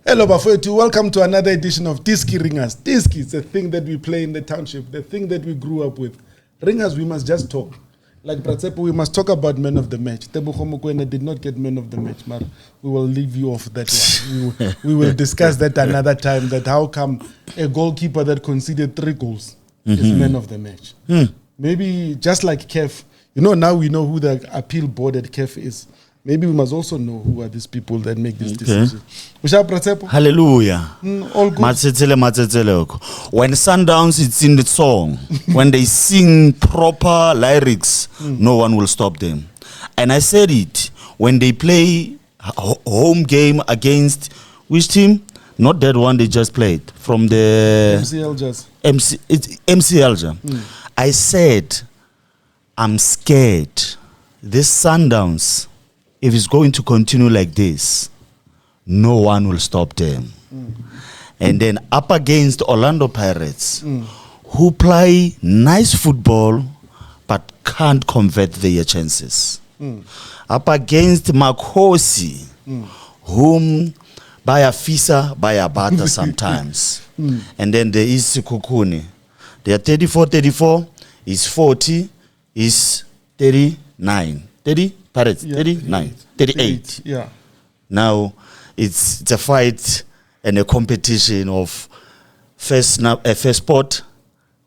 Hello, Bafwetu. Welcome to another edition of Diski Ringers. Diski is a thing that we play in the township, the thing that we grew up with. Ringers, we must just talk. Like Tshepo, we must talk about men of the match. Tebogo Mokoena did not get men of the match, but we will leave you off that one. We will discuss that another time, that how come a goalkeeper that conceded 3 goals is man of the match. Maybe just like KEF, now we know who the appeal board at KEF is. Maybe we must also know who are these people that make this decision. Hallelujah. All good. When Sundowns it's in the song, when they sing proper lyrics, no one will stop them. And I said it, when they play home game against which team? Not that one they just played. From the MCL just. MCL. I said, I'm scared. This Sundowns, if it's going to continue like this, no one will stop them. And then up against Orlando Pirates, who play nice football but can't convert their chances. Up against Makosi, whom by a fisa, by a batter sometimes. And then there is Kukuni. They are 34, is 40, is 39. 30? Pirates, 39, 38. Yeah. Now, it's a fight and a competition of first spot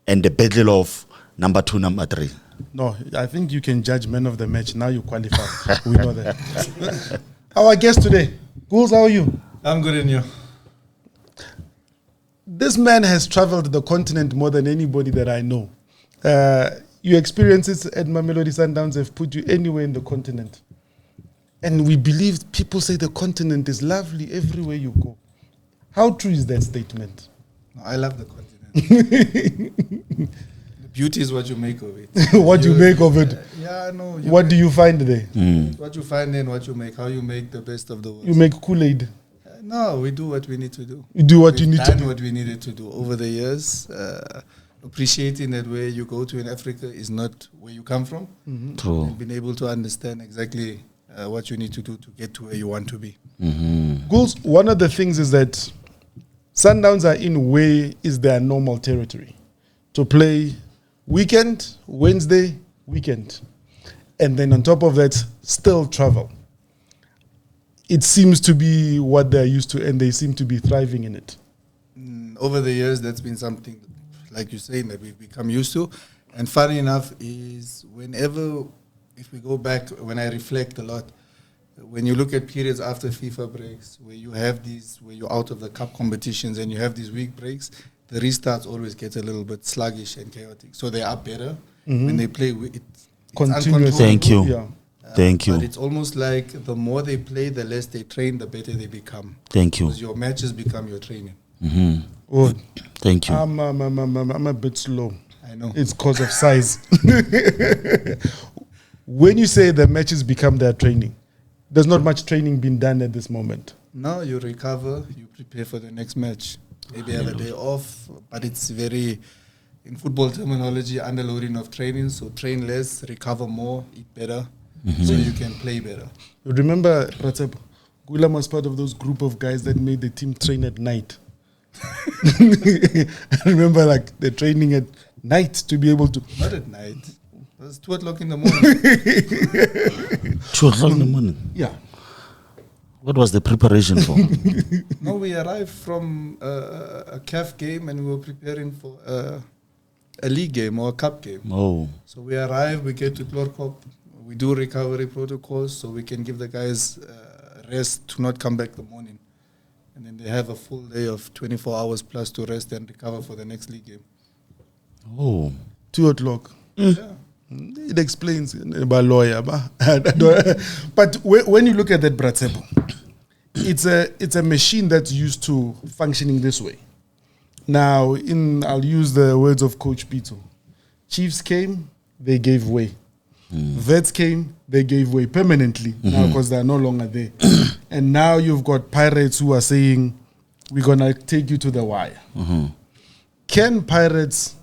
and the battle of number 2, number 3. No, I think you can judge men of the match. Now you qualify. We know that. Our guest today, Gools, how are you? I'm good, and you? This man has traveled the continent more than anybody that I know. Your experiences at Mamelodi Sundowns have put you anywhere in the continent. And we believe, people say the continent is lovely everywhere you go. How true is that statement? I love the continent. The beauty is what you make of it. What you make of it? Yeah, no. What do you find there? What you find and what you make, how you make the best of the world. You make Kool-Aid? No, we do what we need to do. You do what you need to do. We've done what we needed to do over the years. Appreciating that where you go to in Africa is not where you come from. True. And being able to understand exactly what you need to do to get to where you want to be. Gools, one of the things is that Sundowns are in where is their normal territory. To play weekend, Wednesday, weekend. And then on top of that, still travel. It seems to be what they're used to, and they seem to be thriving in it. Over the years, that's been something, like you're saying, that we've become used to. And funny enough is whenever, if we go back, when I reflect a lot, when you look at periods after FIFA breaks, where you have these, where you're out of the cup competitions and you have these week breaks, the restarts always get a little bit sluggish and chaotic. So they are better when they play. It's Continuous. Thank you. Yeah. Thank you. But it's almost like the more they play, the less they train, the better they become. Thank you. Because your matches become your training. Oh, Thank you. I'm a bit slow. I know. It's because of size. When you say the matches become their training, there's not much training being done at this moment. No, you recover, you prepare for the next match. Maybe have a day off, but it's very, in football terminology, underloading of training. So train less, recover more, eat better, so you can play better. Remember, Tshepo, Goolam was part of those group of guys that made the team train at night. I remember the training at night to be able to. Not at night. It was 2 o'clock in the morning. 2 o'clock in the morning. Yeah. What was the preparation for? No, we arrived from a CAF game and we were preparing for a league game or a cup game. Oh. So we arrive, we get to Clorkop, we do recovery protocols so we can give the guys rest to not come back the morning. And then they have a full day of 24 hours plus to rest and recover for the next league game. Oh. 2 o'clock. Yeah. It explains about lawyer. But when you look at that, Tshepo, it's a machine that's used to functioning this way. Now, I'll use the words of Coach Pito. Chiefs came, they gave way. Vets came, they gave way permanently now because they're no longer there. And now you've got Pirates who are saying, we're going to take you to the wire. Can Pirates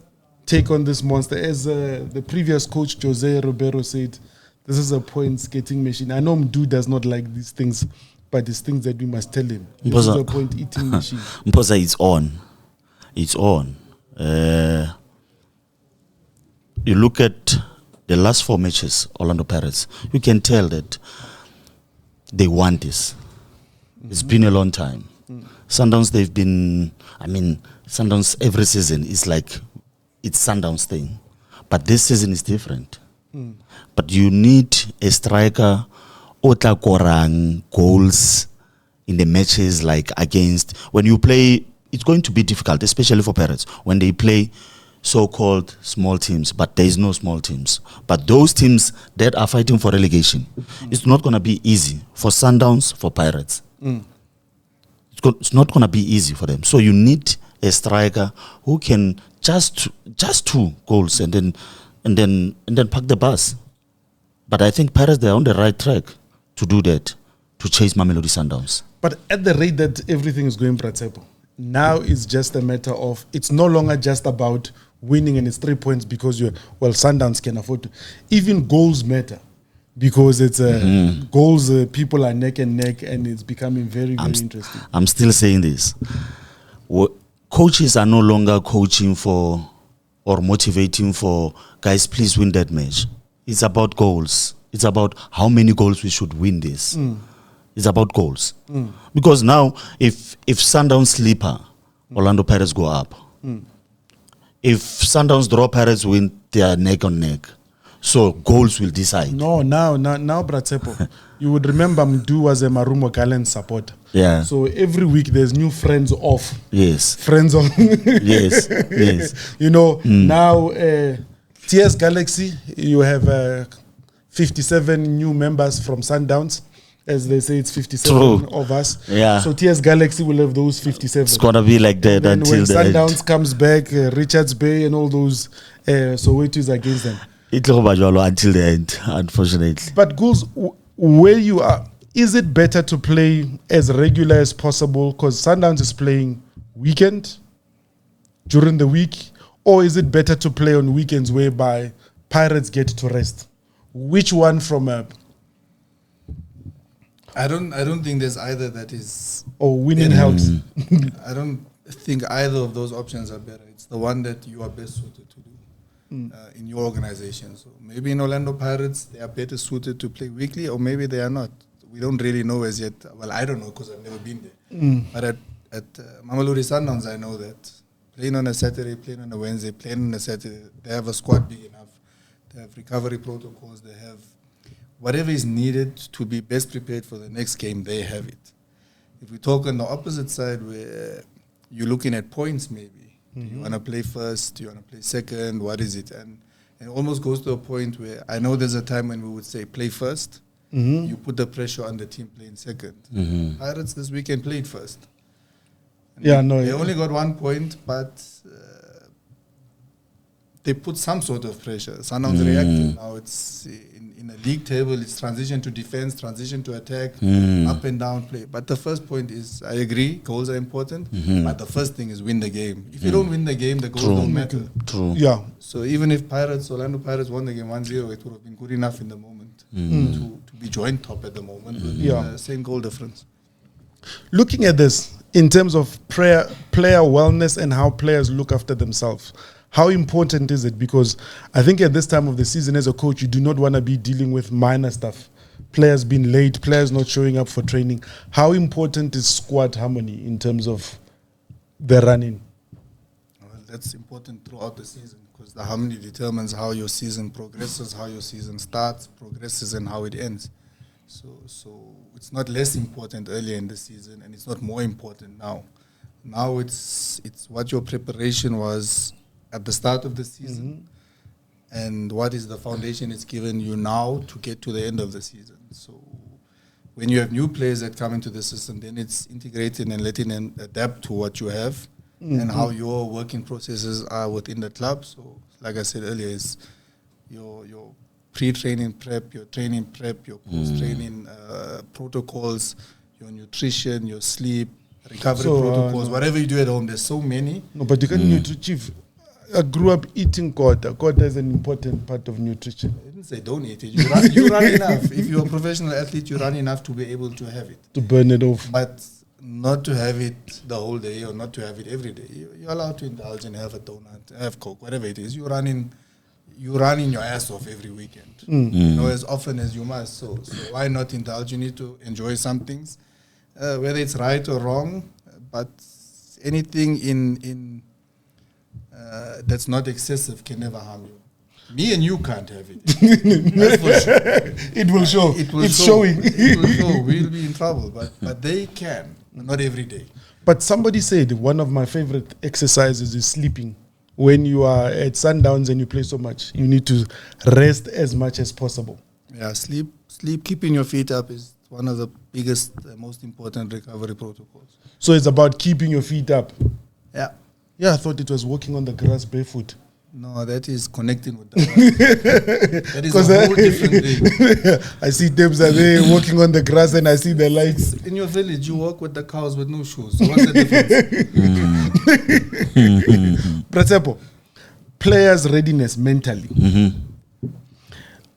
take on this monster? As the previous coach, Jose Roberto, said, this is a points-getting machine. I know Mdu does not like these things, but it's things that we must tell him. This Mphoza- is the point eating machine. Mphoza, it's on. It's on. You look at the last 4 matches, Orlando Pirates, you can tell that they want this. It's been a long time. Sundowns, they've been, Sundowns every season is like, it's Sundowns thing. But this season is different. But you need a striker, Otla Korang, goals in the matches like against, when you play, it's going to be difficult, especially for Pirates, when they play so-called small teams, but there is no small teams. But those teams that are fighting for relegation, it's not going to be easy for Sundowns, for Pirates. It's not going to be easy for them. So you need a striker who can just 2 goals and then park the bus. But I think Pirates, they're on the right track to do that, to chase Mamelodi Sundowns. But at the rate that everything is going, Tshepo, now it's just a matter of, it's no longer just about winning and it's 3 points because Sundowns can afford to. Even goals matter because it's goals, people are neck and neck, and it's becoming very, very interesting. I'm still saying this. Coaches are no longer coaching for or motivating for, guys, please win that match. It's about goals. It's about how many goals we should win this. It's about goals. Because now, if Sundowns sleeper, Orlando Pirates go up. If Sundowns draw, Pirates win, they are neck on neck. So goals will decide. No, now, Tshepo, you would remember Mdu was a Marumo Gallant supporter. Yeah. So every week there's new friends off. Yes. Friends on. Yes. Yes. You know, now TS Galaxy, you have 57 new members from Sundowns. As they say, it's 57 of us. Yeah. So TS Galaxy will have those 57. It's gonna be like that Then until when the Sundowns end. comes back, Richards Bay and all those, Soweto is against them. It will be until the end, unfortunately. But Ghouls, where you are, is it better to play as regular as possible? Because Sundowns is playing weekend, during the week, or is it better to play on weekends whereby Pirates get to rest? Which one from a... I don't think there's either that is... Or winning helps. I don't think either of those options are better. It's the one that you are best suited to do in your organization. So maybe in Orlando Pirates, they are better suited to play weekly, or maybe they are not. We don't really know as yet. Well, I don't know because I've never been there. But at Mamelodi Sundowns, I know that playing on a Saturday, playing on a Wednesday, playing on a Saturday, they have a squad big enough. They have recovery protocols. They have whatever is needed to be best prepared for the next game, they have it. If we talk on the opposite side where you're looking at points maybe, do you want to play first, do you want to play second, what is it? And it almost goes to a point where I know there's a time when we would say play first, you put the pressure on the team playing second. Pirates this weekend played first. And they only got 1 point, but they put some sort of pressure. Sundowns reacted. Now it's in a league table, it's transition to defense, transition to attack, up and down play. But the first point is, I agree, goals are important, but the first thing is win the game. If you don't win the game, the goals don't matter. True. Yeah. So even if Orlando Pirates won the game 1-0, it would have been good enough in the moment to be joint top at the moment with the same goal difference. Looking at this in terms of player wellness and how players look after themselves, how important is it? Because I think at this time of the season as a coach, you do not want to be dealing with minor stuff. Players being late, players not showing up for training. How important is squad harmony in terms of the running? Well, that's important throughout the season because the harmony determines how your season progresses, how your season starts, progresses, and how it ends. So it's not less important earlier in the season, and it's not more important now. Now it's what your preparation was at the start of the season and what is the foundation it's given you now to get to the end of the season. So when you have new players that come into the system, then it's integrating and letting them adapt to what you have and how your working processes are within the club. So like I said earlier, it's your pre-training prep, your training prep, your post-training protocols, your nutrition, your sleep, recovery protocols, whatever you do at home. There's so many. No, but you can Chief, I grew up eating kota. Kota is an important part of nutrition. I didn't say don't eat it. You run enough. If you're a professional athlete, you run enough to be able to have it. To burn it off. But not to have it the whole day or not to have it every day. You're allowed to indulge and have a donut, have Coke, whatever it is. You're running your ass off every weekend. As often as you must. So why not indulge? You need to enjoy some things, whether it's right or wrong. But anything in that's not excessive can never harm you. Me and you can't have it. That's for sure. It will show. It's showing. It will show. We'll be in trouble. But they can. Not every day. But somebody said one of my favorite exercises is sleeping. When you are at Sundowns and you play so much, you need to rest as much as possible. Yeah, sleep. Keeping your feet up is one of the biggest, most important recovery protocols. So it's about keeping your feet up. Yeah. Yeah, I thought it was walking on the grass barefoot. No, that is connecting with the grass. That is a whole different thing. I see Debs are there walking on the grass and I see the lights. In your village, you walk with the cows with no shoes. So what's the difference? Tshepo, players' readiness mentally.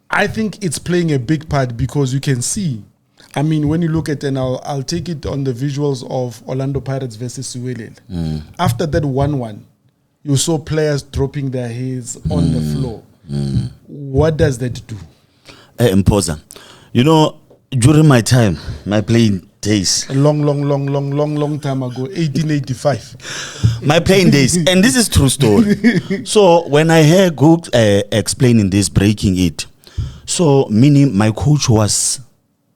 I think it's playing a big part because you can see, I mean, when you look at, and I'll take it on the visuals of Orlando Pirates versus Suwelele. After that 1-1, you saw players dropping their heads on the floor. What does that do? Mphoza, during my time, my playing days. A long time ago, 1885. My playing days, and this is true story. So when I heard Goog explaining this, breaking it, so meaning my coach was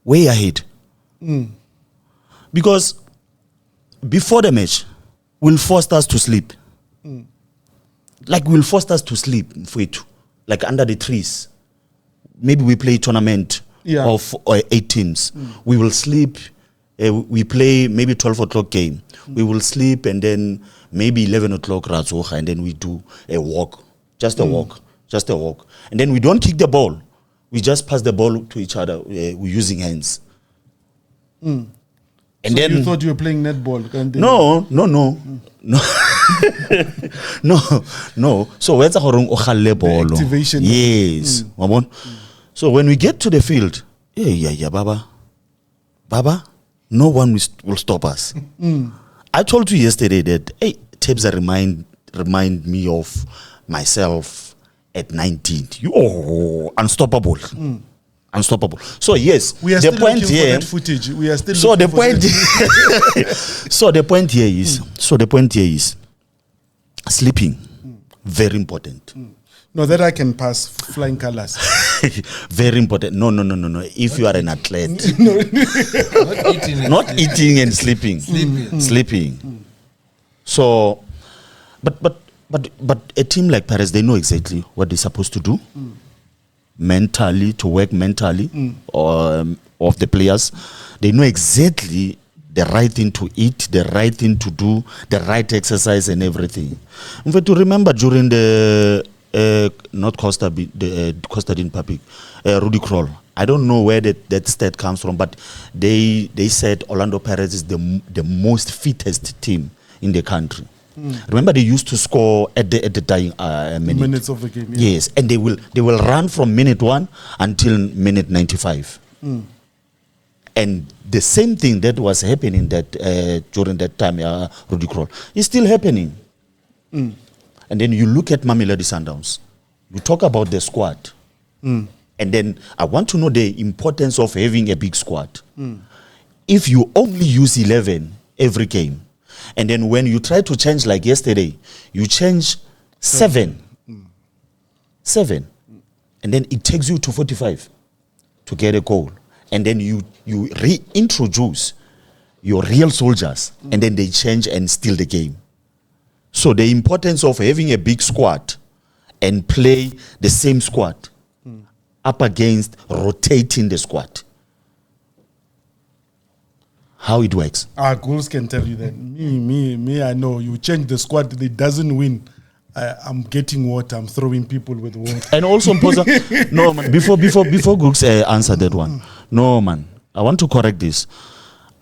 way ahead. Because before the match, will force us to sleep. Like will force us to sleep for it, like under the trees. Maybe we play tournament of 8 teams. We will sleep. We play maybe 12 o'clock game. We will sleep and then maybe 11 o'clock Ratsoha, and then we do a walk, just a walk. And then we don't kick the ball. We just pass the ball to each other. We're using hands. And so then you thought you were playing netball? No. No. So where's the activation? Yes. So when we get to the field, Baba, no one will stop us. I told you yesterday that tapes remind me of myself at 19. Unstoppable. Unstoppable. So yes, we are still looking for that footage. We are still. So the point. So the point here is. Sleeping, very important. No, that I can pass flying colors. Very important. No. If you are an athlete, Not eating and sleeping. Sleeping. So, but a team like Paris, they know exactly what they're supposed to do. Mentally, to work mentally, of the players, they know exactly the right thing to eat, the right thing to do, the right exercise and everything. But to remember during the not Costa Din Papik, Rudy Kroll, I don't know where that stat comes from, but they said Orlando Pirates is the most fittest team in the country. Remember, they used to score at the dying minutes of the game. Yes, and they will run from minute 1 until minute 95. And the same thing that was happening during that time, Rudy Kroll, is still happening. And then you look at Mamelodi Sundowns. You talk about the squad. And then I want to know the importance of having a big squad. If you only use 11 every game, and then when you try to change like yesterday, you change 7. 7. And then it takes you to 45 to get a goal. And then you reintroduce your real soldiers, and then they change and steal the game. So the importance of having a big squad and play the same squad up against rotating the squad. How it works. Goals can tell you that. Me, I know. You change the squad, it doesn't win. I'm getting water. I'm throwing people with water. And also, Mphoza, no man. Before Gooks answer that one, no man. I want to correct this.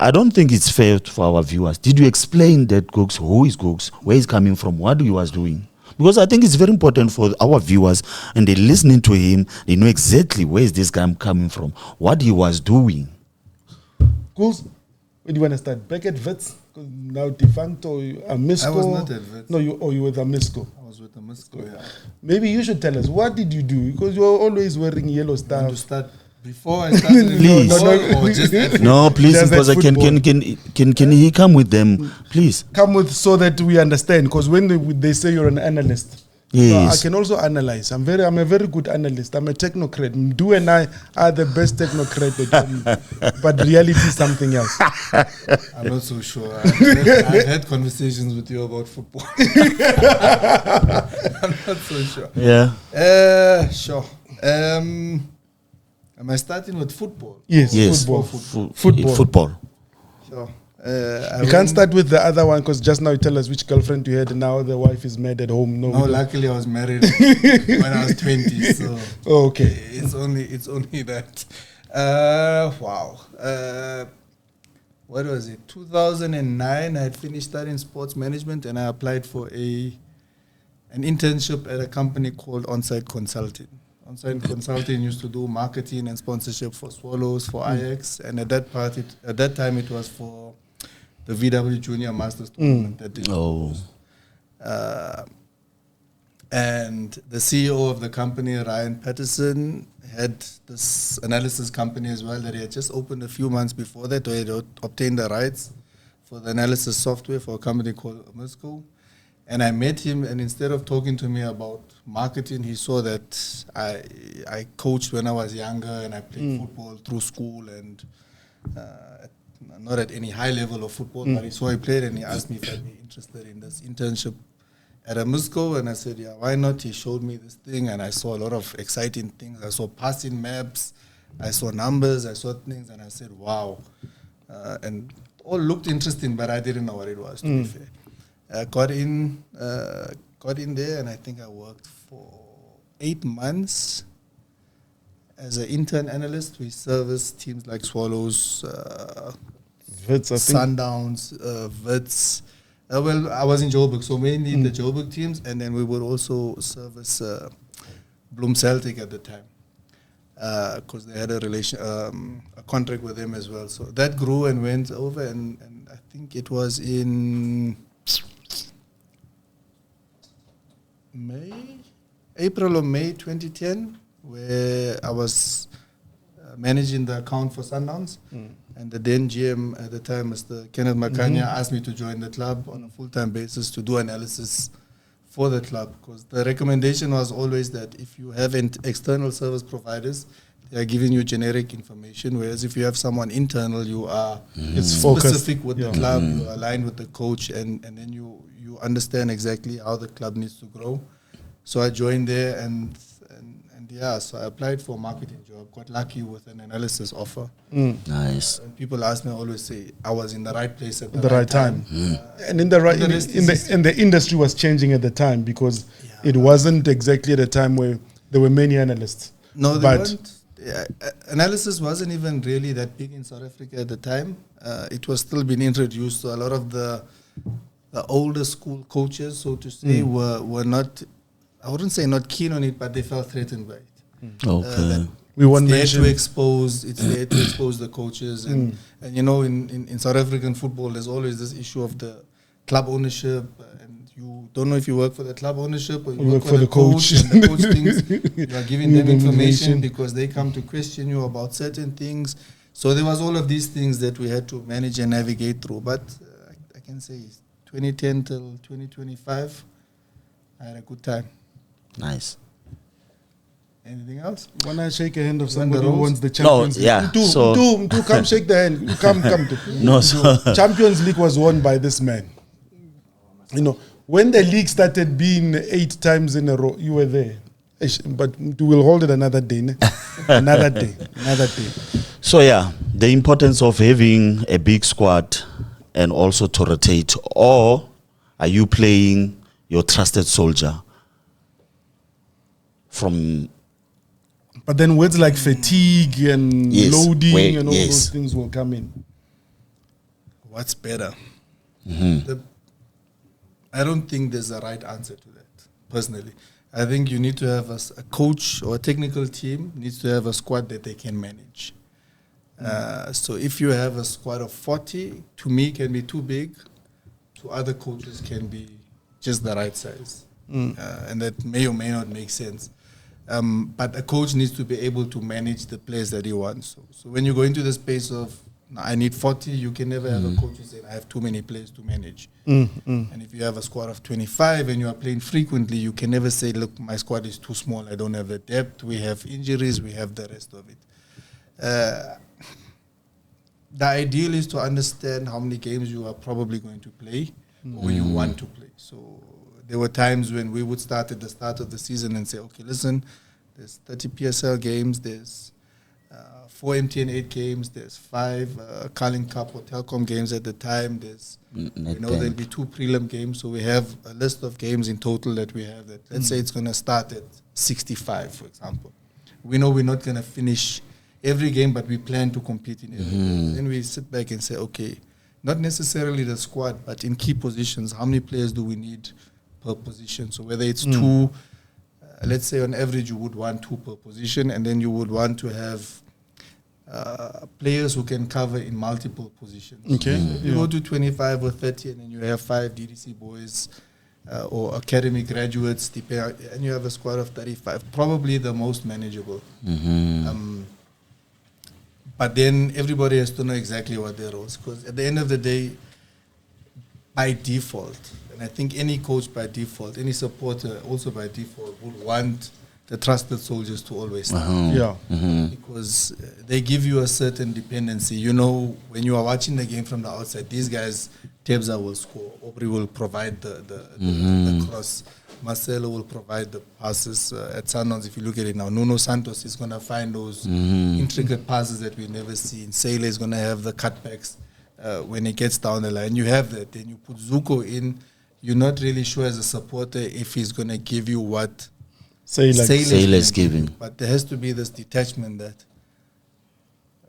I don't think it's fair for our viewers. Did you explain that Gooks? Who is Gooks? Where is coming from? What he was doing? Because I think it's very important for our viewers, and they're listening to him, they know exactly where is this guy coming from, what he was doing. Cool. Where do you want to start? Back at Wits? Now defunct or Amisco? I was not at Wits. No, you were with Amisco. I was with Amisco, yeah. Maybe you should tell us, what did you do? Because you're always wearing yellow stuff. To start before I started in Please. football or just at No, please, Just because that can he come with them, please? Come with so that we understand. Because when they say you're an analyst, Yes. I can also analyze. I'm a very good analyst. I'm a technocrat. Mdu and I are the best technocrat but reality is something else. I'm not so sure. I've had conversations with you about football. I'm not so sure. Yeah. Sure. Am I starting with football? Yes, Yes. Football. Football. Sure. You can't start with the other one because just now you tell us which girlfriend you had and now the wife is mad at home. No, luckily I was married when I was 20, so okay. it's only that. Wow. What was it? 2009. I had finished studying sports management and I applied for an internship at a company called Onsite Consulting. Onsite Consulting used to do marketing and sponsorship for Swallows, for Ajax, and at that time it was for the VW Junior Masters tournament that they and the CEO of the company, Ryan Patterson, had this analysis company as well that he had just opened a few months before that, or he had obtained the rights for the analysis software for a company called Amisco. And I met him, and instead of talking to me about marketing, he saw that I coached when I was younger and I played football through school and not at any high level of football, but he saw I played and he asked me if I'd be interested in this internship at Amisco, and I said, yeah, why not? He showed me this thing and I saw a lot of exciting things. I saw passing maps, I saw numbers, I saw things, and I said, wow. And all looked interesting, but I didn't know what it was, to be fair. Got in there, and I think I worked for 8 months as an intern analyst. We serviced teams like Swallows, Wits, I think. Sundowns, Wits. Well, I was in Joburg, so mainly the Joburg teams, and then we would also service Bloem Celtic at the time because they had a contract with them as well. So that grew and went over, and I think it was in April or May 2010, where I was managing the account for Sundowns. And the then GM at the time, Mr. Kenneth Makanya, asked me to join the club on a full-time basis to do analysis for the club. Because the recommendation was always that if you have external service providers, they are giving you generic information, whereas if you have someone internal, you are specific with the club, you are aligned with the coach, and then you understand exactly how the club needs to grow. So I joined there, and so I applied for a marketing job, got lucky with an analysis offer. Nice. And people ask me, I always say I was in the right place at the right time. And in the industry was changing at the time because it wasn't exactly at a time where there were many analysts. No, there weren't. Analysis wasn't even really that big in South Africa at the time. It was still being introduced, so a lot of the older school coaches, so to say, were not, I wouldn't say not keen on it, but they felt threatened by it. Okay. It's there to expose the coaches, and you know, in South African football, there's always this issue of the club ownership, and you don't know if you work for the club ownership or you work for the coach. And the coach thinks you are giving them information because they come to question you about certain things. So there was all of these things that we had to manage and navigate through. But I can say 2010 till 2025, I had a good time. Nice. Anything else? When I shake a hand of somebody who wants the Champions League. Yeah. Do come shake the hand. Come. No, so Champions League was won by this man. You know, when the league started being 8 times in a row, you were there. But we will hold it another day. Ne? Another day. So yeah, the importance of having a big squad and also to rotate. Or are you playing your trusted soldier from? But then words like fatigue and loading and all those things will come in. What's better? I don't think there's a right answer to that. personally. I think you need to have a coach or a technical team needs to have a squad that they can manage. So if you have a squad of 40, to me can be too big. To other coaches can be just the right size. And that may or may not make sense. But a coach needs to be able to manage the players that he wants. So when you go into the space of, I need 40, you can never have a coach who says, I have too many players to manage. And if you have a squad of 25 and you are playing frequently, you can never say, look, my squad is too small, I don't have the depth, we have injuries, we have the rest of it. The ideal is to understand how many games you are probably going to play or you want to play. So there were times when we would start at the start of the season and say, okay, listen, there's 30 PSL games, there's 4 MTN 8 games, there's 5 Carling Cup or Telkom games at the time, there's, there'll be 2 prelim games, so we have a list of games in total that we have that, let's say it's going to start at 65, for example. We know we're not going to finish every game, but we plan to compete in every game. Then we sit back and say, okay, not necessarily the squad, but in key positions, how many players do we need per position? So whether it's 2, let's say on average you would want 2 per position, and then you would want to have players who can cover in multiple positions. Okay. So if you go to 25 or 30 and then you have 5 DDC boys or academy graduates, and you have a squad of 35, probably the most manageable. But then everybody has to know exactly what their roles, because at the end of the day, by default, and I think any coach by default, any supporter also by default would want the trusted soldiers to always start. Because they give you a certain dependency. You know, when you are watching the game from the outside, these guys, Tebza will score, Aubrey will provide the cross, Marcelo will provide the passes. At Sundowns, if you look at it now, Nuno Santos is going to find those intricate passes that we've never seen. Sailor is going to have the cutbacks when he gets down the line. You have that. Then you put Zuko in. You're not really sure as a supporter if he's going to give you what Sailor's giving. But there has to be this detachment that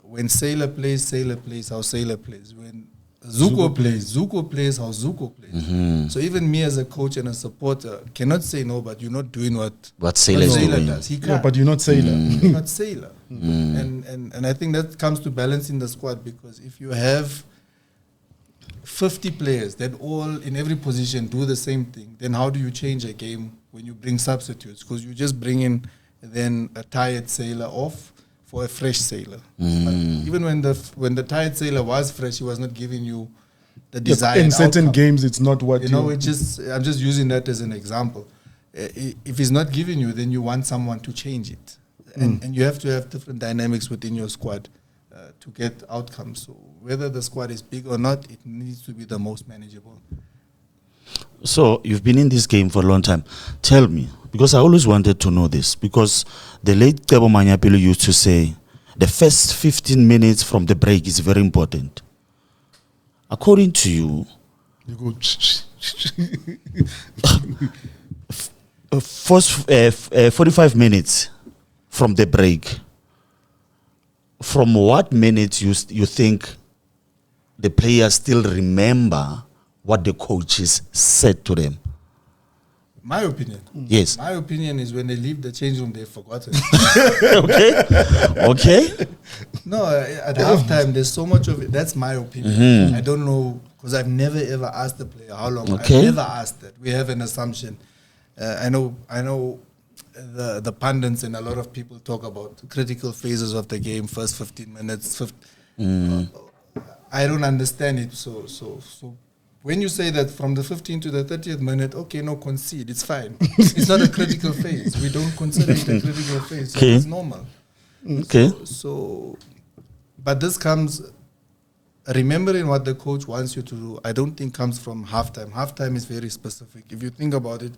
when Sailor plays how Sailor plays. When Zuko plays how Zuko plays. So even me as a coach and a supporter cannot say no, but you're not doing what Sailor does. He can't. Yeah, but you're not Sailor. You're not Sailor. And I think that comes to balancing the squad, because if you have 50 players that all in every position do the same thing, then how do you change a game when you bring substitutes? Because you just bring in then a tired Sailor off for a fresh Sailor. But even when the tired Sailor was fresh, he was not giving you the desired in certain outcome. games, it's not what I'm just using that as an example. If he's not giving you, then you want someone to change it. And you have to have different dynamics within your squad to get outcomes. So whether the squad is big or not, it needs to be the most manageable. So you've been in this game for a long time. Tell me, because I always wanted to know this, because the late Tshepo Maimane used to say, the first 15 minutes from the break is very important. According to you, you go. First 45 minutes from the break, from what minutes you think the players still remember what the coaches said to them? My opinion. Yes. My opinion is when they leave the change room, they've forgotten. Okay. No, at halftime, there's so much of it. That's my opinion. I don't know, because I've never ever asked the player how long. Okay. I've never asked that. We have an assumption. I know the pundits and a lot of people talk about critical phases of the game, first 15 minutes. I don't understand it. So when you say that from the 15th to the 30th minute, okay, no, concede, it's fine. It's not a critical phase. We don't consider it a critical phase. So Okay. it's normal. Okay. So, but this comes, remembering what the coach wants you to do, I don't think comes from halftime. Halftime is very specific. If you think about it,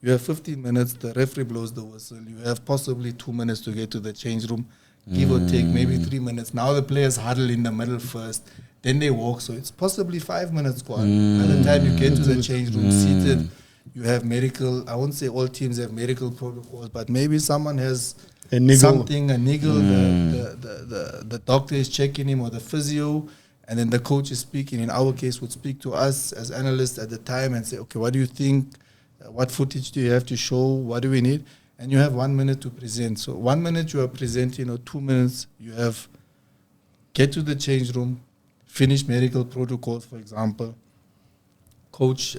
you have 15 minutes, the referee blows the whistle, you have possibly 2 minutes to get to the change room, give or take maybe 3 minutes. Now the players huddle in the middle first, then they walk, so it's possibly 5 minutes gone. By the time you get to the change room seated, you have medical, I won't say all teams have medical protocols, but maybe someone has a niggle. The doctor is checking him, or the physio, and then the coach is speaking. In our case, would speak to us as analysts at the time and say, okay, what do you think? what footage do you have to show, what do we need, and you have 1 minute to present. So 1 minute you are presenting, or 2 minutes you have get to the change room, finish medical protocols, for example. Coach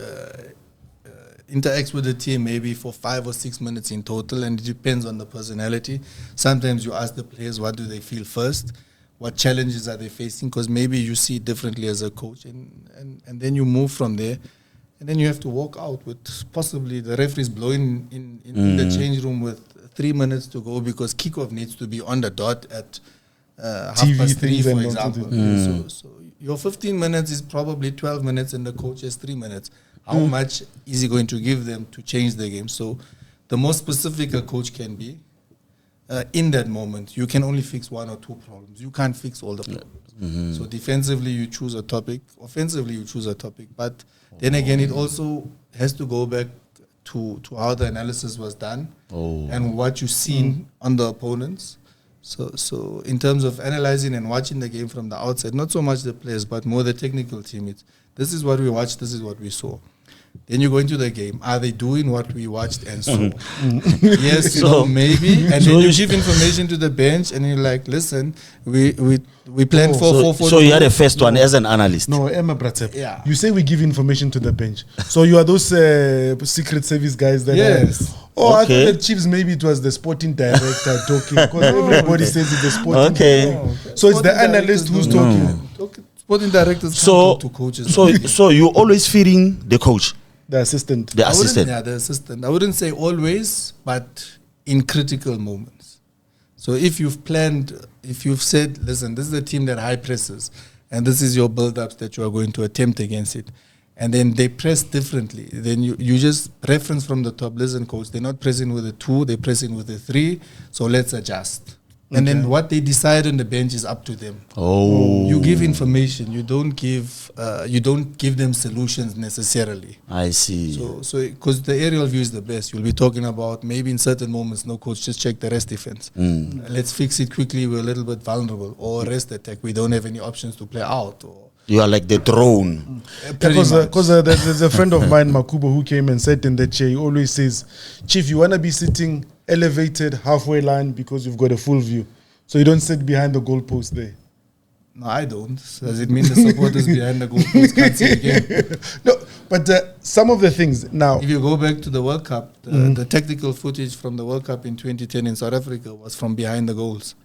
interacts with the team maybe for 5 or 6 minutes in total, and it depends on the personality. Sometimes you ask the players what do they feel first, what challenges are they facing, because maybe you see it differently as a coach, and then you move from there, and then you have to walk out with possibly the referees blowing in the change room with 3 minutes to go, because kickoff needs to be on the dot at TV 3:30, for and example. So your 15 minutes is probably 12 minutes, and the coach has 3 minutes. How much is he going to give them to change the game? So the more specific a coach can be, in that moment, you can only fix 1 or 2 problems. You can't fix all the problems. So defensively, you choose a topic. Offensively, you choose a topic. But then again, it also has to go back to how the analysis was done and what you've seen on the opponents. So in terms of analyzing and watching the game from the outside, not so much the players, but more the technical team. This is what we watched, this is what we saw. Then you go into the game. Are they doing what we watched and saw? Yes, no, maybe. And then you give information to the bench, and you're like, listen, we planned for 4-4. So you had a first one as an analyst. No, Emma Bratsep. Yeah. You say we give information to the bench. So you are those Secret Service guys that Yes. I thought the Chiefs, maybe it was the sporting director talking, because everybody says it's the sporting director. So it's the analyst who's talking. Sporting directors can't talk to coaches. So you always feeding the coach, the assistant. the assistant. The assistant. I wouldn't say always, but in critical moments. So if you've planned, if you've said, listen, this is the team that high presses, and this is your build-ups that you are going to attempt against it, and then they press differently, then you just reference from the top, listen, coach, they're not pressing with a 2, they're pressing with a 3, so let's adjust. And then what they decide on the bench is up to them. You give information. You don't give them solutions necessarily. I see. So because the aerial view is the best. You'll be talking about maybe in certain moments, no coach, just check the rest defense. Let's fix it quickly. We're a little bit vulnerable. Or rest attack. We don't have any options to play out. Or You are like the drone. Because there's a friend of mine, Makubo, who came and sat in the chair. He always says, Chief, you want to be sitting elevated halfway line because you've got a full view. So you don't sit behind the goalpost there. No, I don't. Does it mean the supporters behind the goalpost can't see again? No, but some of the things now. If you go back to the World Cup, the technical footage from the World Cup in 2010 in South Africa was from behind the goals.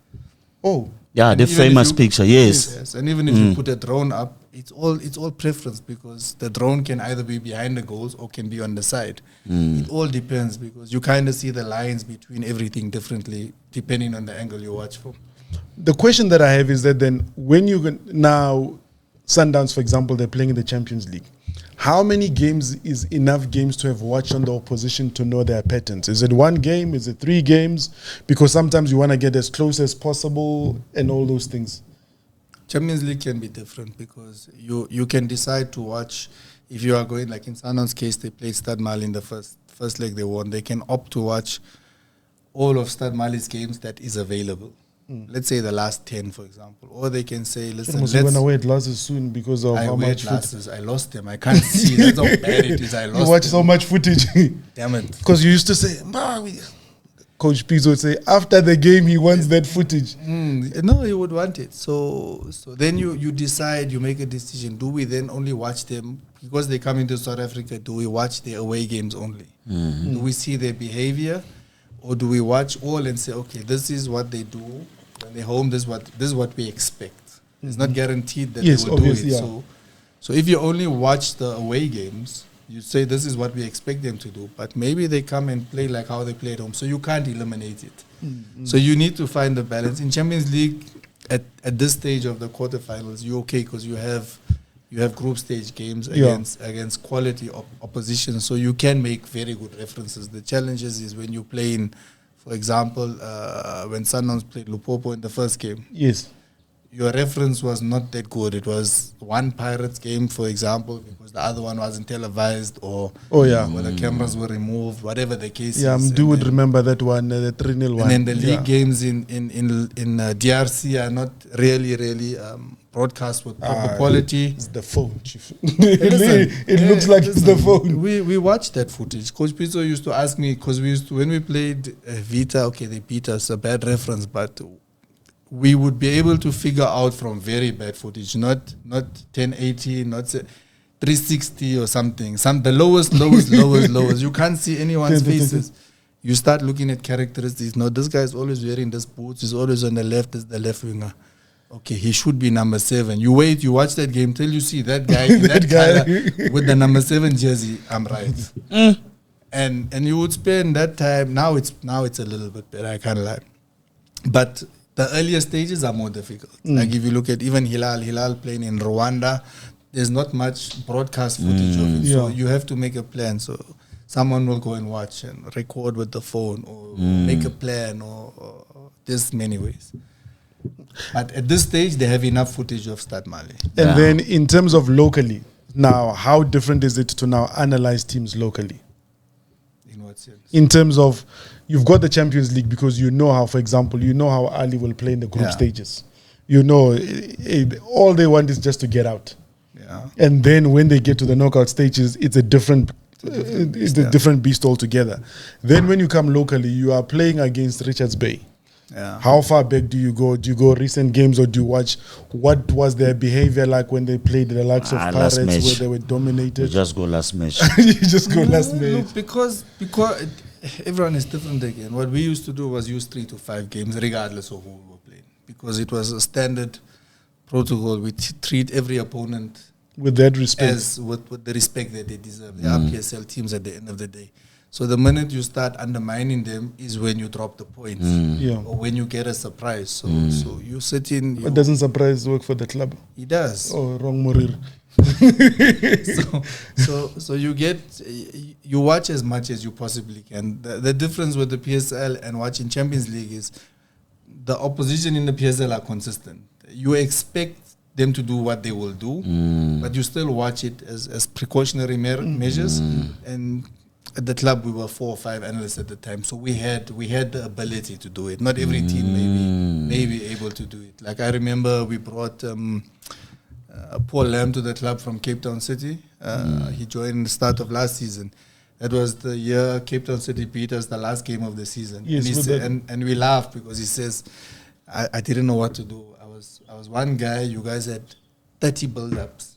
Oh. Yeah, the famous picture, yes. And even if you put a drone up, it's all preference, because the drone can either be behind the goals or can be on the side. It all depends, because you kind of see the lines between everything differently depending on the angle you watch from. The question that I have is that then when you now Sundowns, for example, they're playing in the Champions League. How many games is enough games to have watched on the opposition to know their patterns? Is it 1 game? Is it 3 games? Because sometimes you want to get as close as possible and all those things. Champions League can be different, because you can decide to watch. If you are going, like in Sundowns' case, they played Stade Mali in the first leg they won. They can opt to watch all of Stade Mali's games that is available. Let's say the last 10, for example. Or they can say, listen, you're going to wear glasses soon because of how much glasses. I lost them. I can't see. That's how bad it is. I lost You watch them. so much footage. Damn it. Because you used to say, Coach Pizzo would say, after the game, he wants that footage. No, he would want it. So then you decide, you make a decision. Do we then only watch them because they come into South Africa? Do we watch their away games only? Do we see their behavior, or do we watch all and say, okay, this is what they do when they're home? This is what we expect. It's not guaranteed that they will do it. Yeah. So if you only watch the away games, you say this is what we expect them to do, but maybe they come and play like how they play at home, so you can't eliminate it. So you need to find the balance. In Champions League, at this stage of the quarterfinals, you're okay because you have group stage games against quality opposition, so you can make very good references. The challenges is when you play in, for example, when Sundowns played Lupopo in the first game. Yes. Your reference was not that good. It was one Pirates game, for example, because the other one wasn't televised, or the cameras were removed, whatever the case is. Yeah, I would remember that one, the 3-0 one. And then the league games in DRC are not really broadcast with proper quality. It's the phone, chief. It looks like it's the phone. We watched that footage. Coach Pizzo used to ask me, because when we played Vita, okay, they beat us, a bad reference, but we would be able to figure out from very bad footage, not 1080, not 360 or something. The lowest. You can't see anyone's faces. You start looking at characteristics. No, this guy is always wearing this boots. He's always on the left as the left winger. Okay, he should be number 7. You wait, you watch that game till you see that guy in that color with the number 7 jersey. I'm right. And you would spend that time. Now it's a little bit better. I can't lie. But the earlier stages are more difficult. Like if you look at even Hilal playing in Rwanda, there's not much broadcast footage of it. So you have to make a plan. So someone will go and watch and record with the phone or make a plan or there's many ways. But at this stage, they have enough footage of Stade Mali. And then in terms of locally, now, how different is it to now analyze teams locally? In what sense? In terms of, you've got the Champions League because you know how, for example, you know how Ali will play in the group stages. You know, all they want is just to get out. Yeah. And then when they get to the knockout stages, it's a different different beast altogether. Then when you come locally, you are playing against Richards Bay. Yeah. How far back do you go? Do you go recent games or do you watch what was their behavior like when they played the likes of Pirates where they were dominated? You just go last match. You just go last match. Look, because everyone is different again. What we used to do was use 3 to 5 games regardless of who we were playing. Because it was a standard protocol. We treat every opponent with that respect, as with the respect that they deserve. They are PSL teams at the end of the day. So the minute you start undermining them is when you drop the points, or when you get a surprise. So you sit in. But doesn't surprise work for the club? It does. Oh, wrong Morir. so you watch as much as you possibly can. The difference with the PSL and watching Champions League is the opposition in the PSL are consistent. You expect them to do what they will do, but you still watch it as precautionary measures. And at the club, we were 4 or 5 analysts at the time, so we had the ability to do it. Not every team may be able to do it. Like I remember, we brought Paul Lamb to the club from Cape Town City. He joined the start of last season. That was the year Cape Town City beat us the last game of the season. Yes, and we laughed because he says, I didn't know what to do. I was one guy, you guys had 30 build-ups.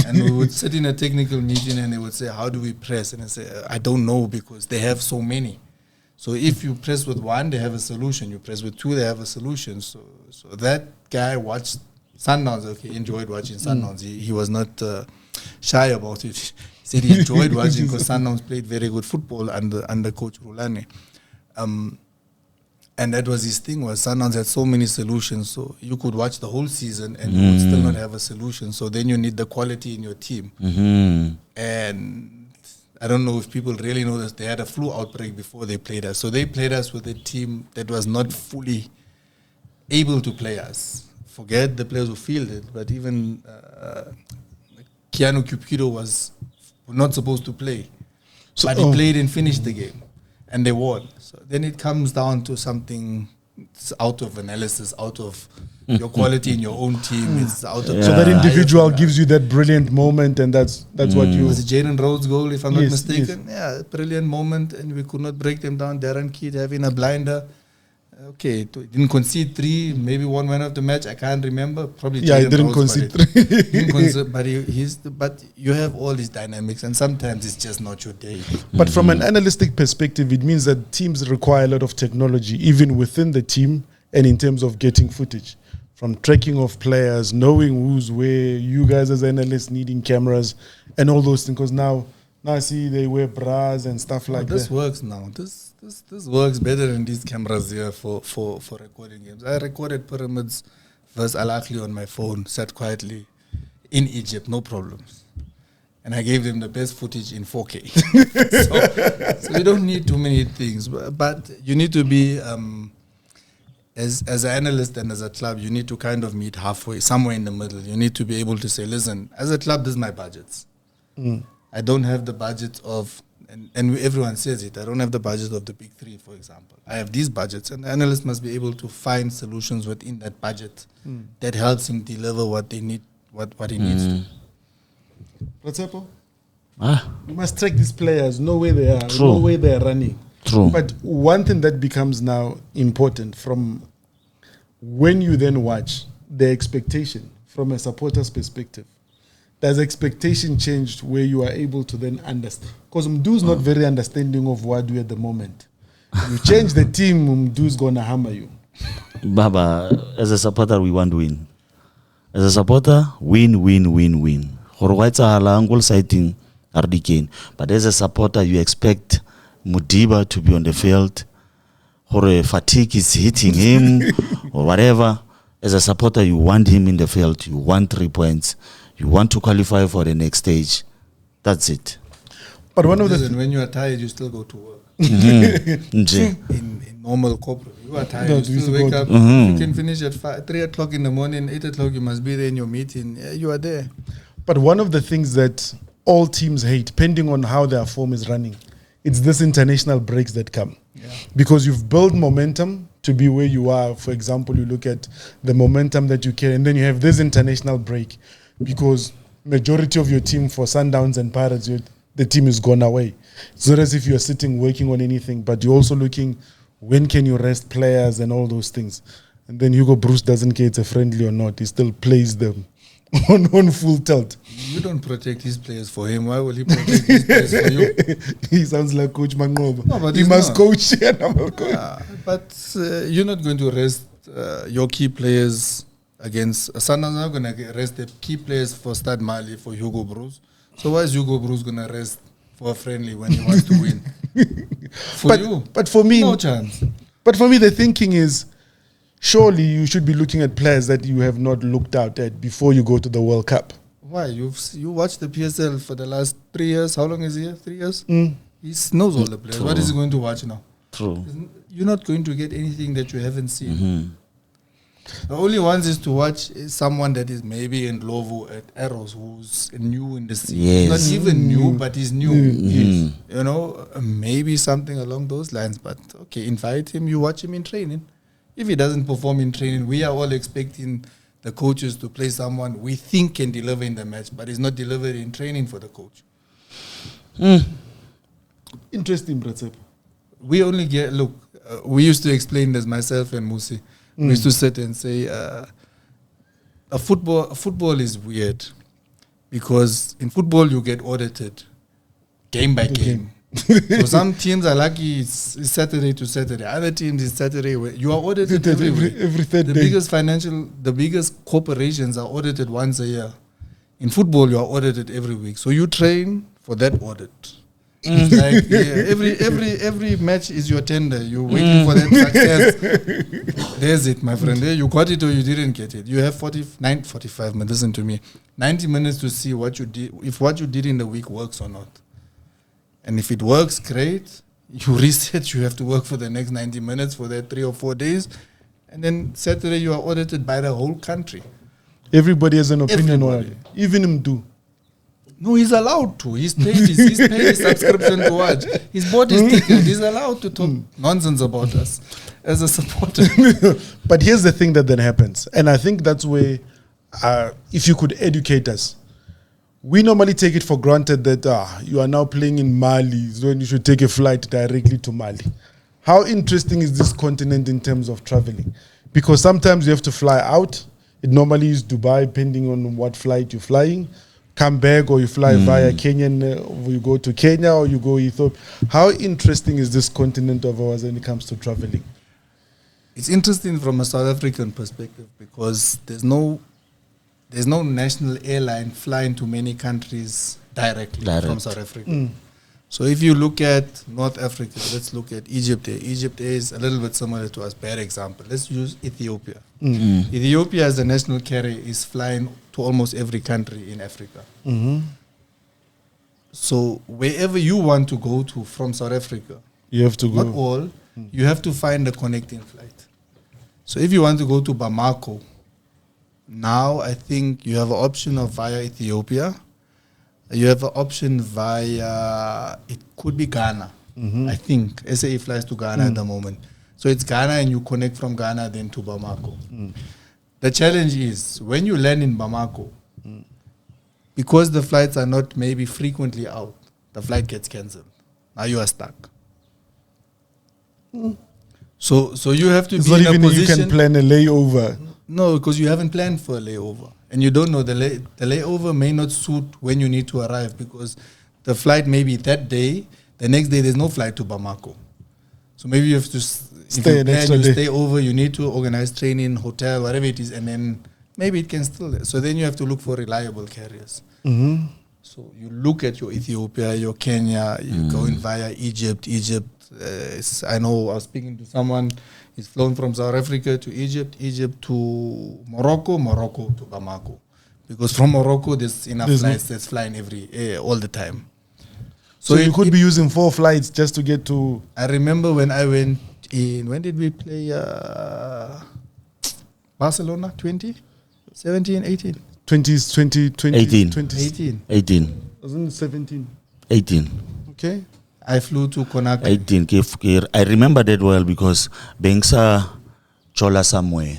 And we would sit in a technical meeting and they would say, how do we press? And I say, I don't know because they have so many. So if you press with 1, they have a solution. You press with 2, they have a solution. So that guy watched Sundowns. Okay, enjoyed watching Sundowns. He was not shy about it. He said he enjoyed watching because Sundowns played very good football under Coach Rulane. And that was his thing, was Sundowns had so many solutions. So you could watch the whole season and you would still not have a solution. So then you need the quality in your team. And I don't know if people really know this. They had a flu outbreak before they played us. So they played us with a team that was not fully able to play us. Forget the players who fielded, but even Keanu Cupido was not supposed to play. But he played and finished the game. And they won. So then it comes down to something out of analysis, out of your quality in your own team. It's out of so that individual gives you that brilliant moment, and that's what you. Was it Jaden Rhodes' goal, if I'm not mistaken? Yes. Yeah, brilliant moment, and we could not break them down. Darren Kidd having a blinder. Okay, didn't concede 3, maybe 1 man of the match. I can't remember. Probably. Yeah, he didn't concede 3. But you have all these dynamics, and sometimes it's just not your day. But from an analytic perspective, it means that teams require a lot of technology, even within the team, and in terms of getting footage, from tracking of players, knowing who's where. You guys as analysts needing cameras and all those things. Because now I see they wear bras and stuff like that. This works now. This works better than these cameras here for recording games. I recorded Pyramids versus Al Ahly on my phone, sat quietly in Egypt, no problems. And I gave them the best footage in 4K. so you don't need too many things. But you need to be, as an analyst and as a club, you need to kind of meet halfway, somewhere in the middle. You need to be able to say, listen, as a club, this is my budgets. I don't have the budget of and everyone says it. I don't have the budget of the big three, for example. I have these budgets, and the analyst must be able to find solutions within that budget that helps him deliver what they need, what he needs to. Tshepo? You must track these players, know where they are, know where they are running. True. But one thing that becomes now important from when you then watch the expectation from a supporter's perspective, does expectation change where you are able to then understand? Because Mdu's not very understanding of Wadu at the moment. You change the team, Mdu's going to hammer you. Baba, as a supporter, we want to win. As a supporter, win. Sighting but as a supporter, you expect Mudiba to be on the field, or fatigue is hitting him, or whatever. As a supporter, you want him in the field. You want 3 points. You want to qualify for the next stage. That's it. But one of when you are tired, you still go to work. Mm-hmm. in normal corporate, you are tired. You still wake up. You can finish at 3 o'clock in the morning. 8 o'clock, you must be there in your meeting. Yeah, you are there. But one of the things that all teams hate, depending on how their form is running, it's this international breaks that come. Yeah. Because you've built momentum to be where you are. For example, you look at the momentum that you carry, and then you have this international break because majority of your team for Sundowns and Pirates, the team is gone away. It's not as if you're sitting working on anything, but you're also looking when can you rest players and all those things. And then Hugo Bruce doesn't care it's a friendly or not. He still plays them on full tilt. You don't protect his players for him. Why will he protect his players for you? He sounds like Coach Mangoba. No, but he must coach. But you're not going to rest your key players against Sundowns. Not going to rest the key players for Stade Mali for Hugo Bruce. So why is Hugo Bruce going to rest for a friendly when he wants to win? But for me, no chance. But for me, the thinking is, surely you should be looking at players that you have not looked out at before you go to the World Cup. Why? You watched the PSL for the last 3 years. How long is he here? 3 years? He knows all the players. True. What is he going to watch now? True. You're not going to get anything that you haven't seen. The only ones is to watch is someone that is maybe in Lovo at Arrows, who's new in the scene. Yes. Not even new, but he's new. Yes. You know, maybe something along those lines. But okay, invite him. You watch him in training. If he doesn't perform in training, we are all expecting the coaches to play someone we think can deliver in the match, but he's not delivered in training for the coach. Interesting, Tshepo. We only get, we used to explain this, myself and Musi. We used to sit and say, football is weird because in football you get audited game by game. So some teams are lucky it's Saturday to Saturday. Other teams is Saturday. You are audited every third day. The biggest corporations are audited once a year. In football, you are audited every week. So you train for that audit. It's like every match is your tender. You're waiting for that success. There's it, my friend. There you got it or you didn't get it. You have 45 minutes. Listen to me. 90 minutes to see what you did. If what you did in the week works or not. And if it works, great. You reset. You have to work for the next 90 minutes for that 3 or 4 days. And then Saturday you are audited by the whole country. Everybody has an opinion on it. Even him too. No, he's allowed to. He's paid his subscription to watch. His bought his ticket. He's allowed to talk nonsense about us as a supporter. But here's the thing that then happens. And I think that's where, if you could educate us, we normally take it for granted that you are now playing in Mali, so you should take a flight directly to Mali. How interesting is this continent in terms of traveling? Because sometimes you have to fly out. It normally is Dubai, depending on what flight you're flying. Come back, or you fly via Kenyan, or you go to Kenya, or you go Ethiopia. How interesting is this continent of ours when it comes to traveling? It's interesting from a South African perspective because there's no national airline flying to many countries directly from South Africa. So if you look at North Africa, let's look at Egypt. Egypt is a little bit similar to us. Bad example. Let's use Ethiopia. Ethiopia as a national carrier is flying to almost every country in Africa. So wherever you want to go to from South Africa, you have to go. Not all. You have to find a connecting flight. So if you want to go to Bamako, now I think you have an option of via Ethiopia. You have an option via, it could be Ghana. I think SAA flies to Ghana at the moment. So it's Ghana and you connect from Ghana then to Bamako. The challenge is when you land in Bamako, because the flights are not maybe frequently out, the flight gets cancelled. Now you are stuck. So you have to It's be not in a even you position. can plan a layover. No, because you haven't planned for a layover. And you don't know the layover may not suit when you need to arrive because the flight may be that day. The next day, there's no flight to Bamako. So maybe you have to Stay an extra day. stay over. You need to organize training, hotel, whatever it is. And then maybe it can still. So then you have to look for reliable carriers. So you look at your Ethiopia, your Kenya, you're going via Egypt. I know I was speaking to someone. He's flown from South Africa to Egypt, Egypt to Morocco, Morocco to Bamako. Because from Morocco, there's enough flights that's flying all the time. So you could be using 4 flights just to get to... I remember when I went in, when did we play Barcelona? 17, 18? 20, 18. 18. Wasn't it 17? 18. Okay. I flew to Conakry. 18. I remember that well because Bengsa Chola somewhere.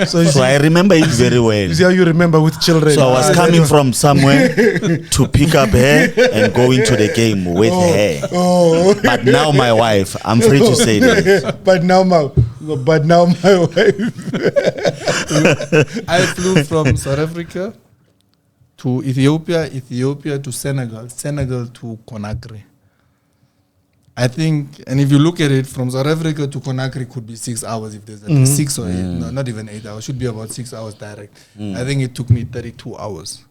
So I remember it very well. You see how you remember with children. So I was coming from somewhere to pick up her and go into the game with her. Oh. But now my wife, I'm free to say that. But now my wife. I flew from South Africa to Ethiopia, Ethiopia to Senegal, Senegal to Conakry. I think, and if you look at it, from South Africa to Conakry could be 6 hours if there's 6 or 8, no, not even 8 hours, should be about 6 hours direct. I think it took me 32 hours,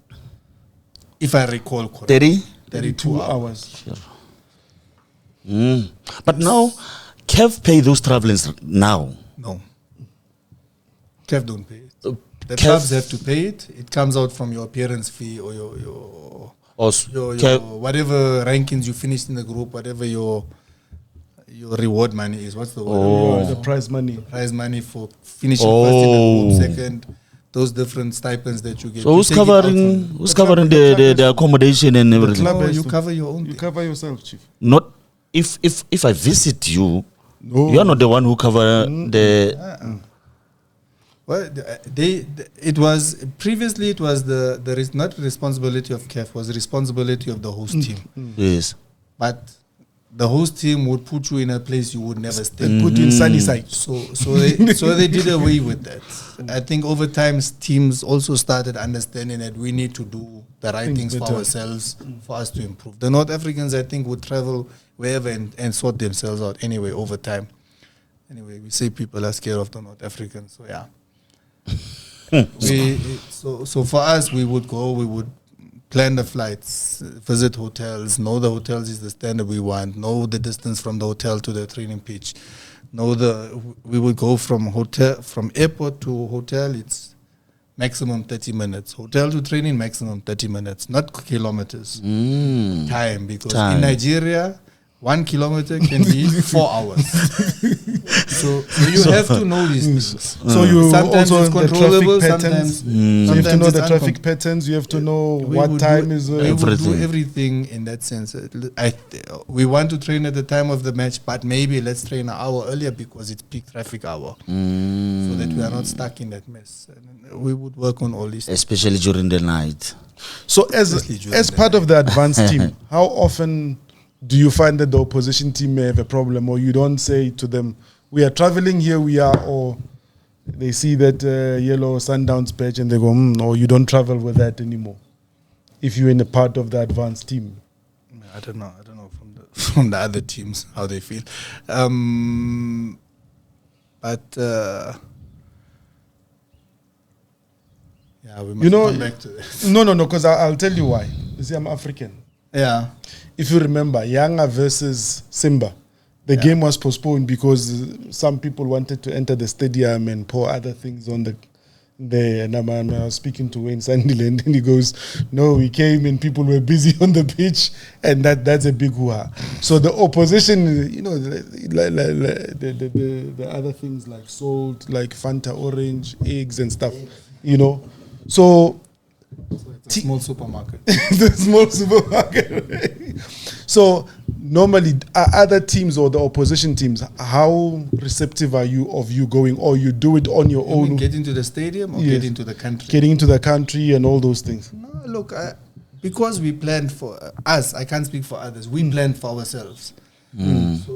if I recall correctly. 32 hours. Sure. But now, Kev pay those travelers now. No. Kev don't pay it. The Kev- clubs have to pay it. It comes out from your appearance fee or your whatever rankings you finished in the group, whatever your reward money is. What's the word? The prize money. Prize money for finishing first in the group, second, those different stipends that you get. So You who's take it out covering from- who's covering the accommodation and everything? No, has you to- cover your own You thing. cover yourself, Chief. Not if I visit you, No. you are not the one who cover the. Well, it was previously it was the not responsibility of CAF, was the responsibility of the host team. Yes. But the host team would put you in a place you would never stay. Put you in sunny side. So they did away with that. I think over time teams also started understanding that we need to do the right things for better. ourselves for us to improve. The North Africans, I think, would travel wherever and sort themselves out anyway over time. Anyway, we say people are scared of the North Africans, so yeah. So for us, we would go, we would plan the flights, visit hotels, know the hotels is the standard we want, know the distance from the hotel to the training pitch, we would go from airport to hotel, it's maximum 30 minutes. Hotel to training, maximum 30 minutes, not kilometers. Time, because in Nigeria, 1 kilometer can be 4 hours. So you have to know these things. So you Sometimes also it's the controllable, traffic patterns. sometimes You have to know it's the traffic patterns. You have to know we what would time do, is. we would Everything. do everything in that sense. We want to train at the time of the match, but maybe let's train an hour earlier because it's peak traffic hour, so that we are not stuck in that mess. And we would work on all these. Especially during the night. So Especially during as the part of the advanced team, how often do you find that the opposition team may have a problem, or you don't say to them, we are traveling, here we are, or they see that yellow Sundowns badge and they go, or you don't travel with that anymore, if you're in a part of the advanced team? I don't know from the other teams how they feel, but yeah, we must come back to this. No, because I'll tell you why. You see, I'm African. Yeah. If you remember, Yanga versus Simba, the game was postponed because some people wanted to enter the stadium and pour other things on there. And I was speaking to Wayne Sunderland, and he goes, "No, we came and people were busy on the pitch, and that's a big hoo-ha." So the opposition, the other things like salt, like Fanta orange, eggs and stuff, So It's a small supermarket. the small supermarket. So normally, other teams or the opposition teams, how receptive are you of you going, or you do it on your You mean own, get into the stadium or Yes. get into the country? getting into the country and all those things? No, look, because we planned for us, I can't speak for others. We planned for ourselves.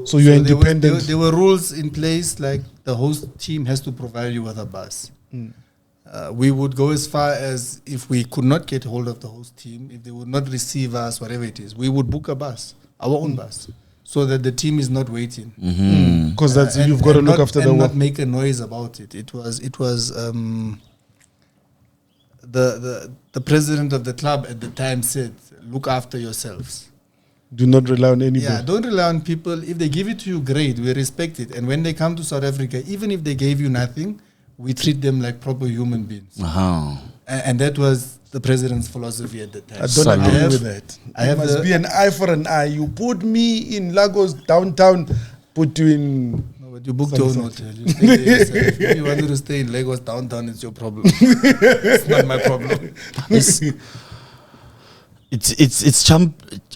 So you're there independent. there were rules in place, like the host team has to provide you with a bus. We would go as far as, if we could not get hold of the host team, if they would not receive us, whatever it is, we would book a bus, our own bus, so that the team is not waiting. Because that's you've got to look after the and work. not make a noise about it. It was the president of the club at the time said, "Look after yourselves. Do not rely on anybody. Yeah, don't rely on people. If they give it to you, great. We respect it. And when they come to South Africa, even if they gave you nothing, we treat them like proper human beings." And that was the president's philosophy at the time. I don't agree with that. I It have must the- be an eye for an eye. You put me in Lagos downtown, put you in. No, but you booked your own hotel. You stay there yourself. If you wanted to stay in Lagos downtown, it's your problem. It's not my problem.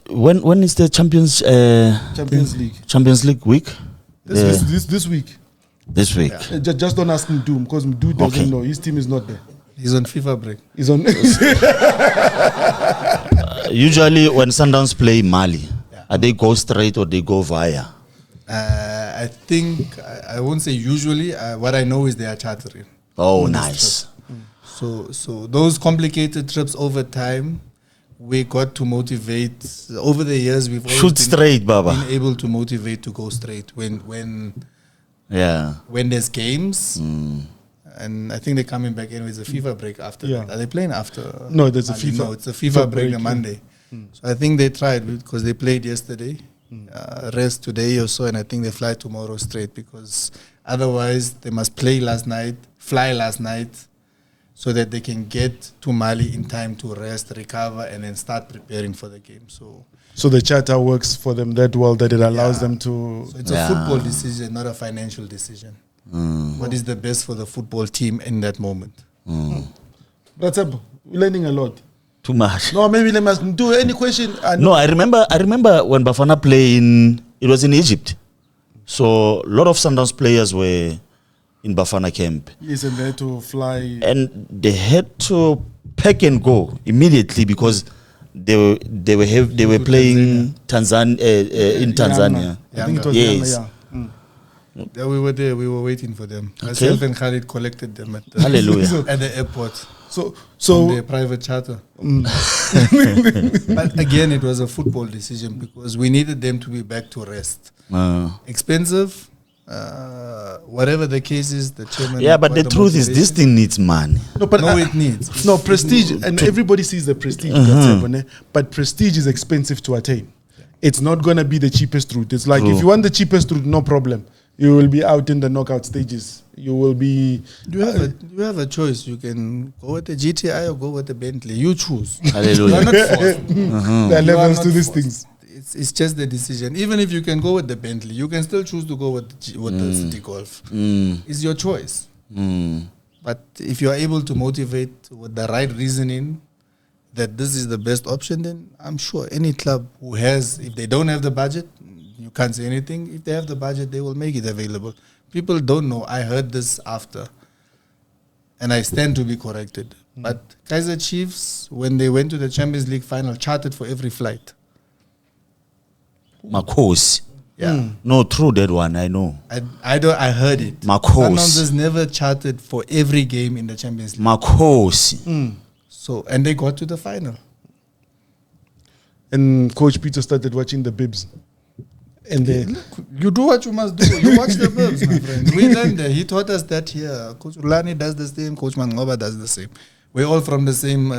When is the Champions League. Champions League week? This week. This week. Just don't ask Mdu, because Mdu doesn't Okay. know. His team is not there. He's on FIFA break. He's on. Usually when Sundowns play Mali, they go straight or they go via? I think, I won't say usually, what I know is they are chartering. Oh, nice. So those complicated trips over time, we got to motivate. Over the years, we've always Shoot straight, Baba. been able to motivate to go straight when Yeah. there's games. And I think they're coming back anyway. It's a FIFA break after Yeah. that. Are they playing after? No, there's a Mali? FIFA No, it's a FIFA break break, on yeah. Monday. So I think they tried because they played yesterday. Rest today or so, and I think they fly tomorrow straight, because otherwise they must fly last night, so that they can get to Mali in time to rest, recover, and then start preparing for the game. So the charter works for them that well that it allows Yeah. them to. So it's a football decision, not a financial decision. What is the best for the football team in that moment? That's up. We're learning a lot. Too much. No, maybe they must do any question. No, I remember when Bafana played it was in Egypt. So a lot of Sundowns players were in Bafana camp. Yes, and they had to fly. And they had to pack and go immediately because they were playing Tanzania in Tanzania. I think it was Yes. Ghana, yeah. Yeah, we were there. We were waiting for them. Okay. Myself and Khalid collected them at the, Hallelujah. at the airport. So On their private charter. But again, it was a football decision because we needed them to be back to rest. Expensive, whatever the case is, the chairman. Yeah, but got the truth is, this motivation. thing needs money. no, but No, it needs. no prestige, and everybody sees the prestige. That's it, ne? But prestige is expensive to attain. It's not gonna be the cheapest route. It's like True. if you want the cheapest route, no problem. You will be out in the knockout stages. You will be. You have a choice. You can go with the GTI or go with the Bentley. You choose. Hallelujah. You are not forced. There are You are levels not to these forced. things. It's just the decision. Even if you can go with the Bentley, you can still choose to go with the City Golf. It's your choice. But if you are able to motivate with the right reasoning that this is the best option, then I'm sure any club who has, if they don't have the budget, you can't say anything. If they have the budget, they will make it available. People don't know. I heard this after, and I stand to be corrected. But Kaizer Chiefs, when they went to the Champions League final, chartered for every flight. Makosi. Yeah. No, true that one, I know. I heard it. Makosi. Sundowns has never chartered for every game in the Champions League. Makosi. So, and they got to the final. And Coach Peter started watching the Bibs. And they, You do what you must do. You watch the verbs, my friend. We learned that. He taught us that here. Coach Ulani does the same. Coach Mangoba does the same. We're all from the same.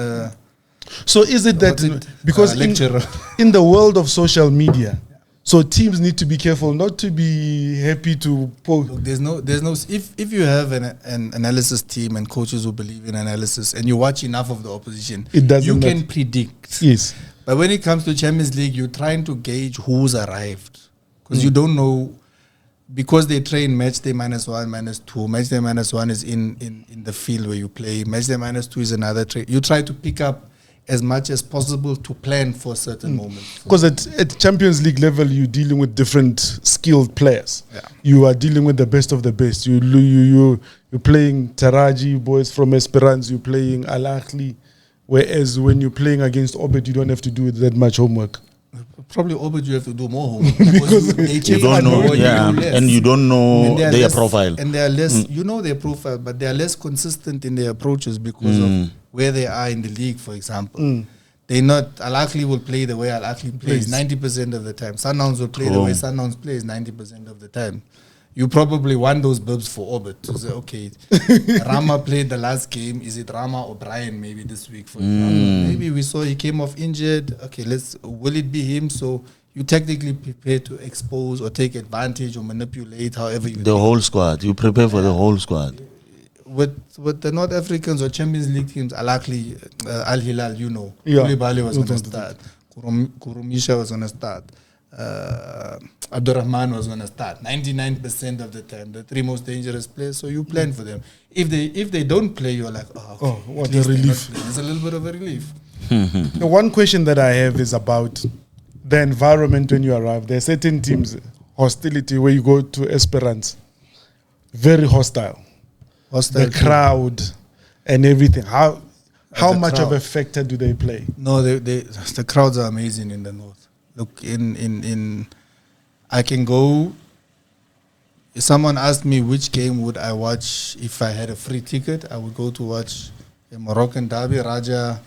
so is it that What's it? because Lecturer. in the world of social media, so teams need to be careful not to be happy to post. Look, there's no. If you have an analysis team and coaches who believe in analysis, and you watch enough of the opposition, It doesn't you can matter. predict. Yes. But when it comes to Champions League, you're trying to gauge who's arrived because you don't know because they train match day -1, -2. Match day -1 is in the field where you play. Match day -2 is another train. You try to pick up as much as possible to plan for certain moments. Because at Champions League level, you're dealing with different skilled players. Yeah. You are dealing with the best of the best. You're playing Taraji boys from Esperance. You're playing Al Ahly. Whereas when you're playing against Obed, you don't have to do that much homework. Probably Obed, you have to do more homework because they You change don't know, more, yeah, you do less. and you don't know And they are their less- profile. And they are less, you know their profile, but they are less consistent in their approaches because of where they are in the league, for example. They're not, Al Ahly will play the way Al Ahly plays 90% of the time. Sundowns will play the way Sundowns plays 90% of the time. You probably want those bibs for Obed to say, okay, Rama played the last game. Is it Rama or Brian maybe this week, for example? Maybe we saw he came off injured. Okay, will it be him? So you technically prepare to expose or take advantage or manipulate however you The whole squad. You prepare for the whole squad. with the North Africans or Champions League teams, Al Ahly, Al Hilal, you know, Yeah. Koulibaly was going to start, Kurumisha was going to start, Abdurrahman was going to start 99% of the time, the three most dangerous players. So you plan for them. If they don't play, you're like, oh, okay, what at a least they're not relief. playing. It's a little bit of a relief. The one question that I have is about the environment when you arrive. There are certain teams, hostility, where you go to Esperance, very hostile. Hostile The too. crowd and everything. How The much of crowd. a factor do they play? No, the crowds are amazing in the north. Look, in I can go. If someone asked me which game would I watch if I had a free ticket, I would go to watch a Moroccan derby, Raja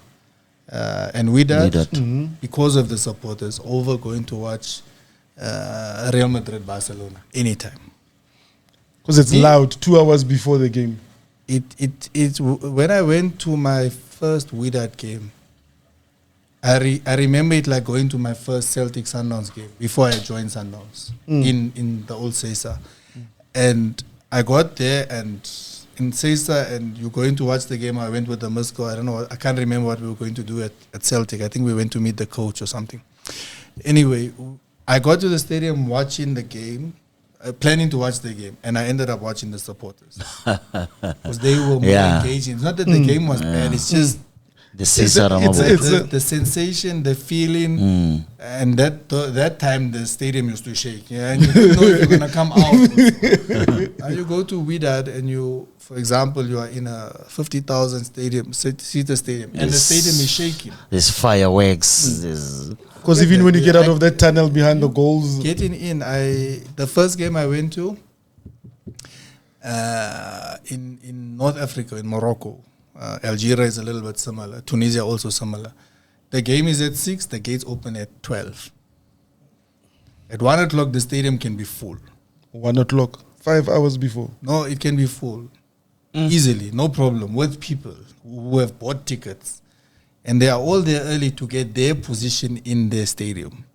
and Wydad, because of the supporters, over going to watch Real Madrid, Barcelona anytime. Because it's loud 2 hours before the game. When I went to my first Wydad game, I remember it like going to my first Celtic Sundowns game before I joined Sundowns in the old Sesa. And I got there and in Sesa, and you're going to watch the game. I went with the Musco. I don't know. I can't remember what we were going to do at Celtic. I think we went to meet the coach or something. Anyway, I got to the stadium watching the game, planning to watch the game, and I ended up watching the supporters because they were more engaging. It's not that the game was bad; it's just The Caesar the sensation, the feeling, and that time the stadium used to shake. Yeah, and you didn't know if you're gonna come out. Now you go to Wydad and you, for example, you are in a 50,000 seater stadium, and the stadium is shaking. There's fireworks. There's Because even when you get out of that tunnel behind the goals, Getting in, the first game I went to in North Africa, in Morocco, Algeria is a little bit similar. Tunisia also similar. The game is at 6. The gates open at 12. At 1 o'clock, the stadium can be full. 1 o'clock, 5 hours before. No, it can be full easily, no problem, with people who have bought tickets, and they are all there early to get their position in the stadium.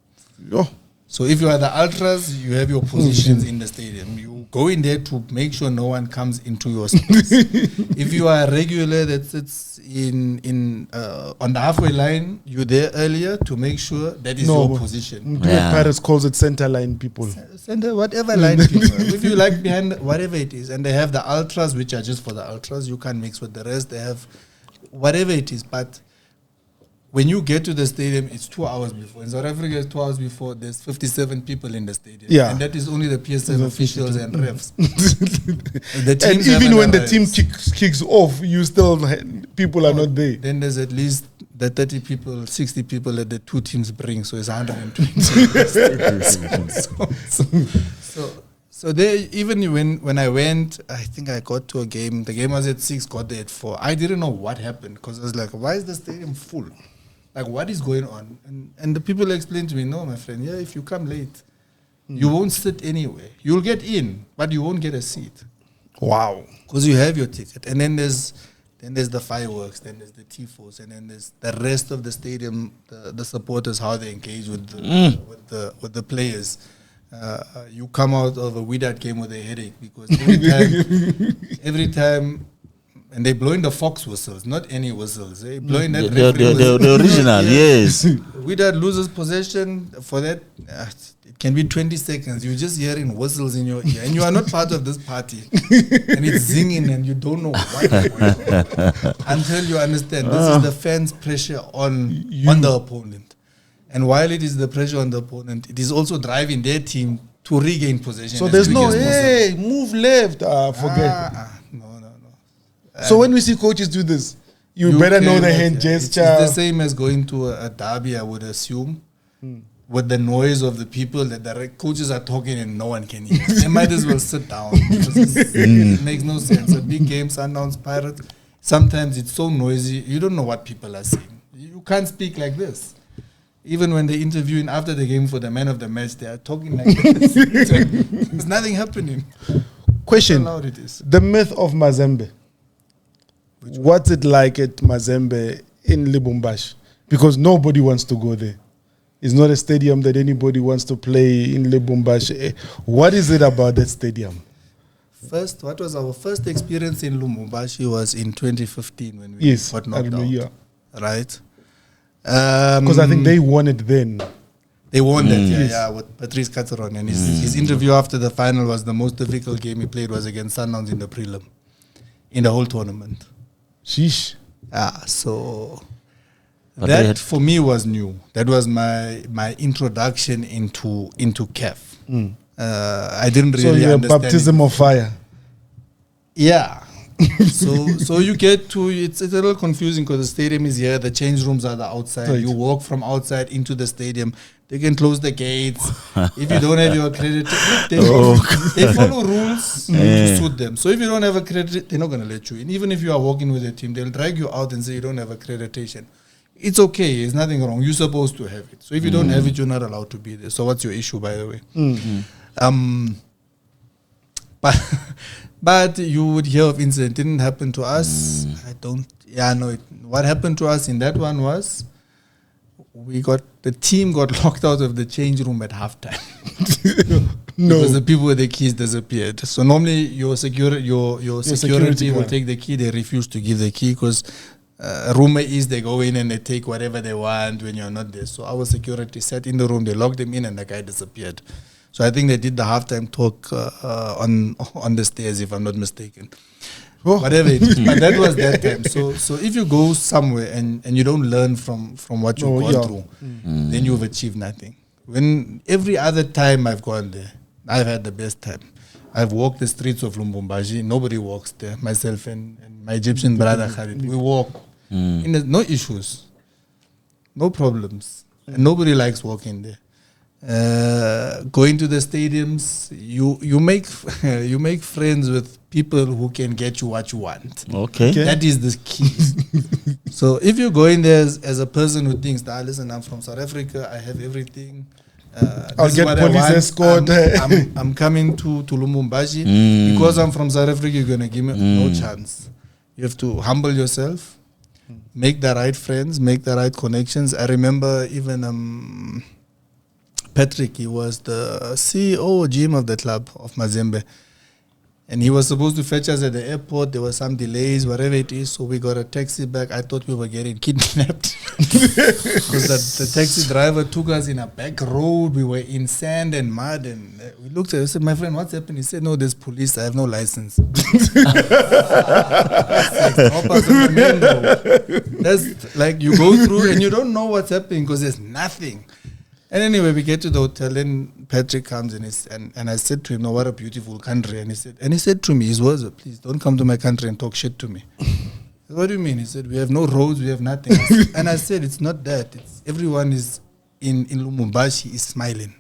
Oh, So if you are the ultras, you have your positions in the stadium. You go in there to make sure no one comes into your space. If you are a regular that sits in on the halfway line, you're there earlier to make sure that is your position. Paris calls it center line people. Center, whatever line people. If you like behind, whatever it is. And they have the ultras, which are just for the ultras. You can't mix with the rest. They have whatever it is. But when you get to the stadium, it's 2 hours before. In South Africa, it's 2 hours before. There's 57 people in the stadium. Yeah. And that is only the PSL officials and refs. And even when the team kicks off, you still, people are not there. Then there's at least the 30 people, 60 people that the two teams bring. So it's 120. So they, even when I went, I think I got to a game. The game was at 6, got there at 4. I didn't know what happened because I was like, why is the stadium full? Like, what is going on? And the people explained to me, no, my friend, if you come late, you won't sit anywhere. You'll get in, but you won't get a seat. Wow. Because you have your ticket. And then there's the fireworks, then there's the tifos, and then there's the rest of the stadium, the supporters, how they engage with the players. You come out of a Wydad game with a headache because every time and they blowing the fox whistles, not any whistles. They blowing that The original, yes. With that losers possession, for that, it can be 20 seconds. You're just hearing whistles in your ear, and you are not part of this party. And it's zinging, and you don't know why. Until you understand, this is the fans' pressure on the opponent. And while it is the pressure on the opponent, it is also driving their team to regain possession. So there's no, hey, move left. Forget. No. So when we see coaches do this, you better know the hand gesture. It's the same as going to a derby, I would assume, with the noise of the people that the coaches are talking and no one can hear. They might as well sit down. It makes no sense. A big game, Sundowns, Pirates, sometimes it's so noisy, you don't know what people are saying. You can't speak like this. Even when they're interviewing after the game for the man of the match, they are talking like this. There's nothing happening. Question, That's how loud it is. the myth of Mazembe. What's it like at Mazembe in Lubumbashi? Because nobody wants to go there. It's not a stadium that anybody wants to play in Lubumbashi. What is it about that stadium? What was our first experience in Lubumbashi was in 2015 when we got knocked out. Right? Because I think they won it then. They won that, with Patrice Cateron. And his interview after the final was the most difficult game he played was against Sundowns in the prelim, in the whole tournament. Sheesh. So that for me was new. That was my introduction into CAF. I didn't really understand. So baptism of fire. Yeah. So you get to, it's a little confusing because the stadium is here, the change rooms are the outside. Right. You walk from outside into the stadium. They can close the gates. If you don't have your accreditation, they follow rules to suit them. So if you don't have accreditation, they're not going to let you in. Even if you are walking with a team, they'll drag you out and say you don't have accreditation. It's okay. There's nothing wrong. You're supposed to have it. So if you don't have it, you're not allowed to be there. So what's your issue, by the way? But you would hear of incident. It didn't happen to us. What happened to us in that one was the team got locked out of the change room at halftime. Because the people with the keys disappeared. So normally your security will take the key. They refuse to give the key because rumor is they go in and they take whatever they want when you're not there. So our security sat in the room. They locked them in and the guy disappeared. So I think they did the halftime talk on the stairs, if I'm not mistaken. Whatever it is. But that was that time. So if you go somewhere and you don't learn from what you've gone through, then you've achieved nothing. When every other time I've gone there, I've had the best time. I've walked the streets of Lubumbashi. Nobody walks there. Myself and my Egyptian brother Khalid. We walk. No issues. No problems. And nobody likes walking there. Going to the stadiums, you make friends with people who can get you what you want. Okay. That is the key. So if you go in there as a person who thinks, listen, I'm from South Africa, I have everything. I'll get police escort. I'm coming to Lubumbashi. Because I'm from South Africa, you're going to give me no chance. You have to humble yourself, make the right friends, make the right connections. I remember even Patrick, he was the CEO or GM of the club of Mazembe. And he was supposed to fetch us at the airport. There were some delays, whatever it is. So we got a taxi back. I thought we were getting kidnapped. Because the taxi driver took us in a back road. We were in sand and mud. And we looked at it and said, my friend, what's happened? He said, no, there's police. I have no license. That's like you go through and you don't know what's happening because there's nothing. And anyway, we get to the hotel and Patrick comes and I said to him, no, what a beautiful country. And he said to me, his words were, please don't come to my country and talk shit to me. I said, what do you mean? He said, we have no roads, we have nothing. And I said, it's not that. Everyone is in Lubumbashi is smiling.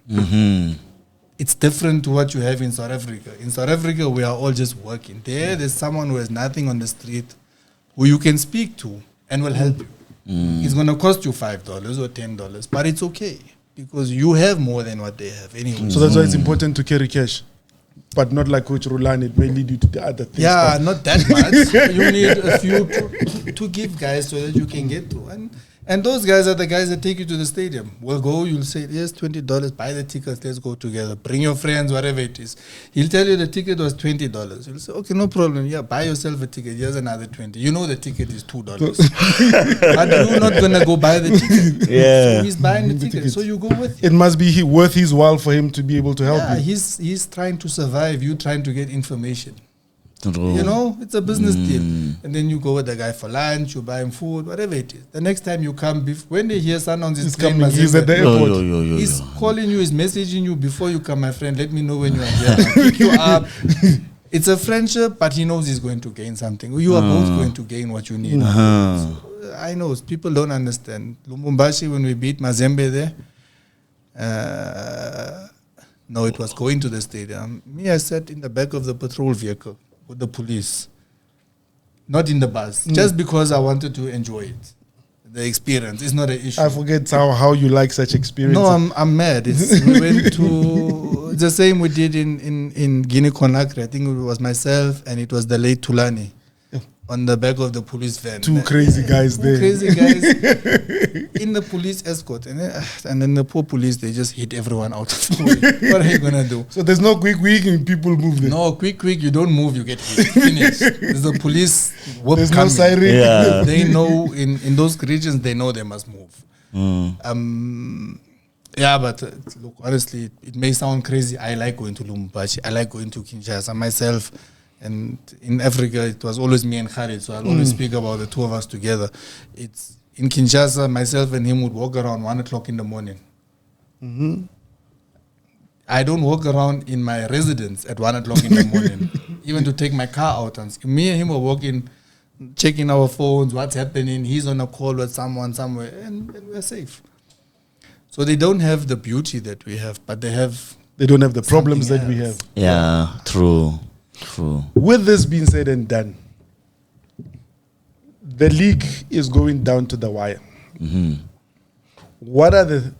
It's different to what you have in South Africa. In South Africa, we are all just working. There's someone who has nothing on the street who you can speak to and will help you. It's going to cost you $5 or $10, but it's okay. Because you have more than what they have anyway. So that's why it's important to carry cash. But not like Coach Roland, it may lead you to the other things. Yeah, not that much. You need a few to give guys so that you can get through. And And those guys are the guys that take you to the stadium. We'll go, you'll say, yes, $20, buy the tickets, let's go together. Bring your friends, whatever it is. He'll tell you the ticket was $20. You'll say, okay, no problem. Yeah, buy yourself a ticket. Here's another 20. You know the ticket is $2. But you're not going to go buy the ticket. Yeah. So he's buying the ticket. So you go with him. It must be worth his while for him to be able to help Yeah, you. he's trying to survive. You trying to get information. True. You know, it's a business deal. And then you go with the guy for lunch, you buy him food, whatever it is. The next time you come, when they hear Sundowns is coming, he's at the airport. He's calling you, he's messaging you before you come, my friend. Let me know when you are here. I'll pick you up. It's a friendship, but he knows he's going to gain something. You are both going to gain what you need. So, I know, people don't understand. Lumumbashi, when we beat Mazembe there, no, it was going to the stadium. I sat in the back of the patrol vehicle with the police, not in the bus, just because I wanted to enjoy it. The experience is not an issue. I forget how you like such experiences. No, I'm mad. We went to the same we did in Guinea Conakry. I think it was myself and it was the late Tulani on the back of the police van. Two crazy guys there. Crazy guys in the police escort, and then the poor police, they just hit everyone out of the way. What are you gonna do? So there's no quick and people move there. No, quick, you don't move, you get hit. Finish. There's a police whoop There's coming. no siren. Yeah. They know in those regions, they know they must move. Yeah, but look, honestly, it may sound crazy. I like going to Lumumbashi. I like going to Kinshasa myself. And in Africa, it was always me and Khalid, so I'll always speak about the two of us together. It's in Kinshasa, myself and him would walk around 1 o'clock in the morning. I don't walk around in my residence at 1 o'clock in the morning, even to take my car out. And me and him were walking, checking our phones, what's happening. He's on a call with someone somewhere, and we're safe. So they don't have the beauty that we have, but they don't have the problems that we have. Yeah, true. With this being said and done, the league is going down to the wire. What are the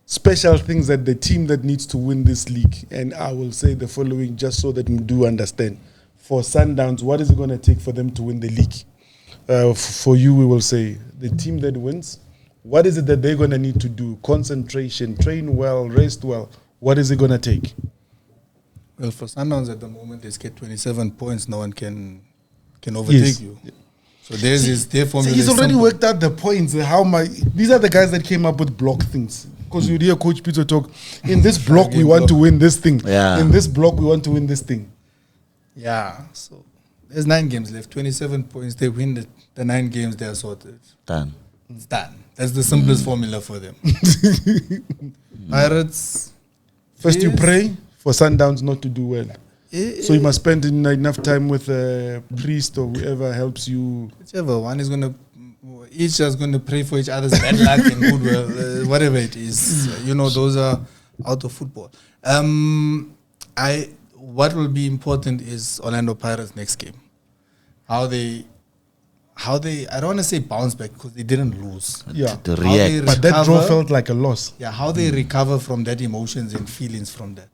special things that the team that needs to win this league? And I will say the following just so that we do understand. For Sundowns, what is it going to take for them to win the league? For you, we will say the team that wins, what is it that they're going to need to do? Concentration, train well, rest well. What is it going to take? Well, for Sundowns at the moment, they get 27 points. No one can overtake you. So their formula. He's already simple. worked out the points. These are the guys that came up with block things. Because you hear Coach Peter talk, in this block we want to win this thing. Yeah. In this block we want to win this thing. Yeah. So there's 9 games left. 27 points. They win the 9 games. They are sorted. Done. It's done. That's the simplest formula for them. Pirates. First you pray for Sundowns not to do well. So you must spend enough time with a priest or whoever helps you. Whichever one is each is going to pray for each other's bad luck and goodwill, whatever it is. Those are out of football. What will be important is Orlando Pirates' next game. How they I don't want to say bounce back because they didn't lose. Yeah. To react. But that draw felt like a loss. Yeah, how they recover from that emotions and feelings from that.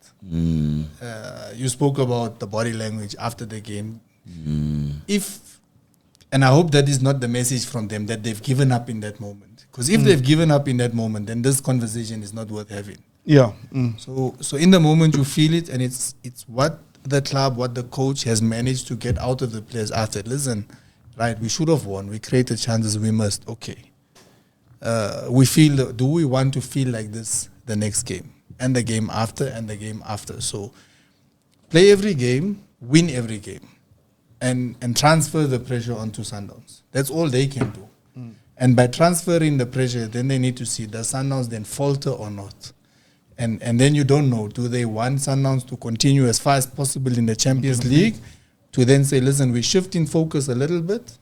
You spoke about the body language after the game. And I hope that is not the message from them that they've given up in that moment. Because if they've given up in that moment, then this conversation is not worth having. Yeah. So in the moment you feel it, and it's what the club, what the coach has managed to get out of the players after. Listen, right, we should have won. We created chances. We must. Okay. Do we want to feel like this the next game? And the game after, and the game after. So play every game, win every game, and transfer the pressure onto Sundowns. That's all they can do. And by transferring the pressure, then they need to see, does Sundowns then falter or not? And then you don't know, do they want Sundowns to continue as far as possible in the Champions League, to then say, listen, we're shifting focus a little bit,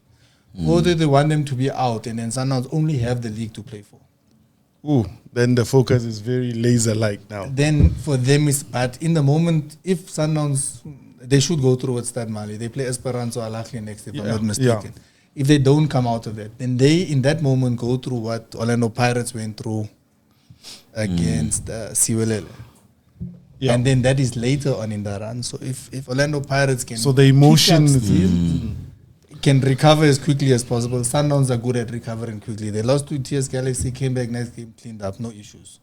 or do they want them to be out and then Sundowns only have the league to play for? Then the focus is very laser-like now. Then for them, but in the moment, if Sundowns, they should go through with Stade Mali. They play Esperance or Al Ahly next, if I'm not mistaken. Yeah. If they don't come out of that, then they, in that moment, go through what Orlando Pirates went through against Siwelele. Yeah. And then that is later on in the run. So if Orlando Pirates can... So the emotion... can recover as quickly as possible. Sundowns are good at recovering quickly. They lost to TS Galaxy, came back, next game, cleaned up, no issues.